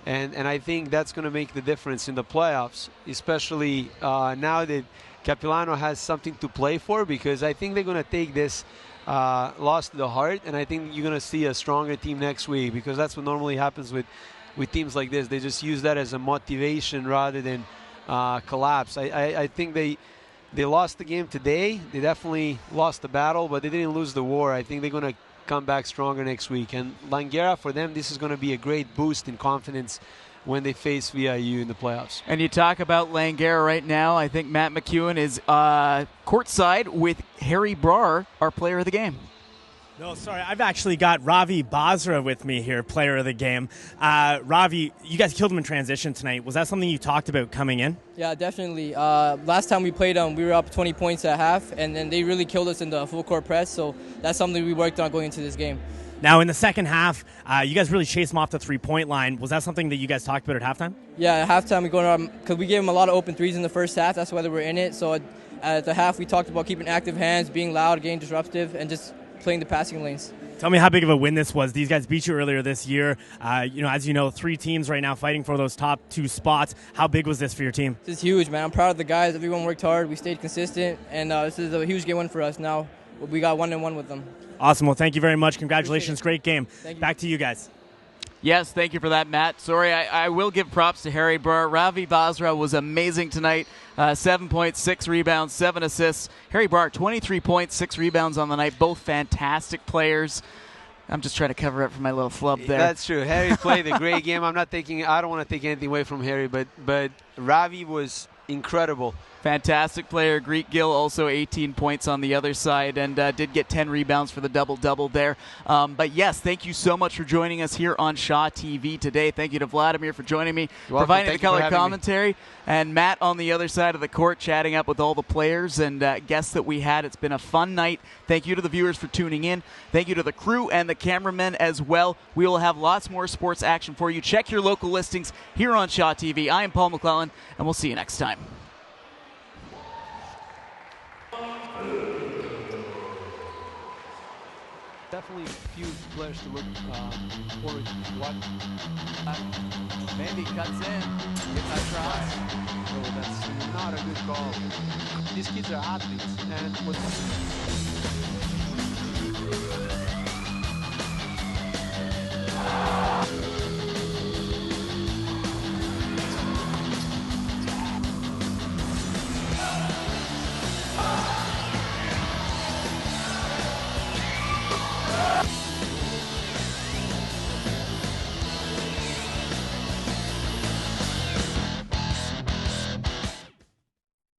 and I think that's going to make the difference in the playoffs, especially now that Capilano has something to play for, because I think they're going to take this loss to the heart, and I think you're going to see a stronger team next week, because that's what normally happens with teams like this. They just use that as a motivation rather than collapse. I think they lost the game today. They definitely lost the battle, but they didn't lose the war. I think they're going to come back stronger next week. And Langara, for them, this is going to be a great boost in confidence when they face VIU in the playoffs. And you talk about Langara right now. I think Matt McEwen is courtside with Harry Brar, our player of the game. No, sorry. I've actually got Ravi Basra with me here, player of the game. Ravi, you guys killed him in transition tonight. Was that something you talked about coming in? Yeah, definitely. Last time we played them, we were up 20 points at half, and then they really killed us in the full court press, so that's something we worked on going into this game. Now, in the second half, you guys really chased them off the three-point line. Was that something that you guys talked about at halftime? Yeah, at halftime we going because we gave them a lot of open threes in the first half. That's why they were in it. So at the half, we talked about keeping active hands, being loud, getting disruptive, and just playing the passing lanes. Tell me how big of a win this was. These guys beat you earlier this year. As you know, 3 teams right now fighting for those top 2 spots. How big was this for your team? This is huge, man. I'm proud of the guys. Everyone worked hard. We stayed consistent, and this is a huge game win for us. Now we got 1-1 with them. Awesome. Well, thank you very much. Congratulations. Great game. Back to you guys. Yes, thank you for that, Matt. Sorry, I will give props to Harry Burr. Ravi Basra was amazing tonight. 7 points, 6 rebounds, 7 assists. Harry Burr, 23 points, 6 rebounds on the night. Both fantastic players. I'm just trying to cover up for my little flub there. That's true. Harry played a great game. I don't want to take anything away from Harry, but Ravi was incredible. Fantastic player. Greek Gill also 18 points on the other side and did get 10 rebounds for the double-double there. But yes, thank you so much for joining us here on Shaw TV today. Thank you to Vladimir for joining me, providing the color commentary, and Matt on the other side of the court chatting up with all the players and guests that we had. It's been a fun night. Thank you to the viewers for tuning in. Thank you to the crew and the cameramen as well. We will have lots more sports action for you. Check your local listings here on Shaw TV. I am Paul McClellan, and we'll see you next time. Definitely a few players to look forward to watch. Mandy cuts in, gets that try. So that's not a good call. These kids are athletes, and what's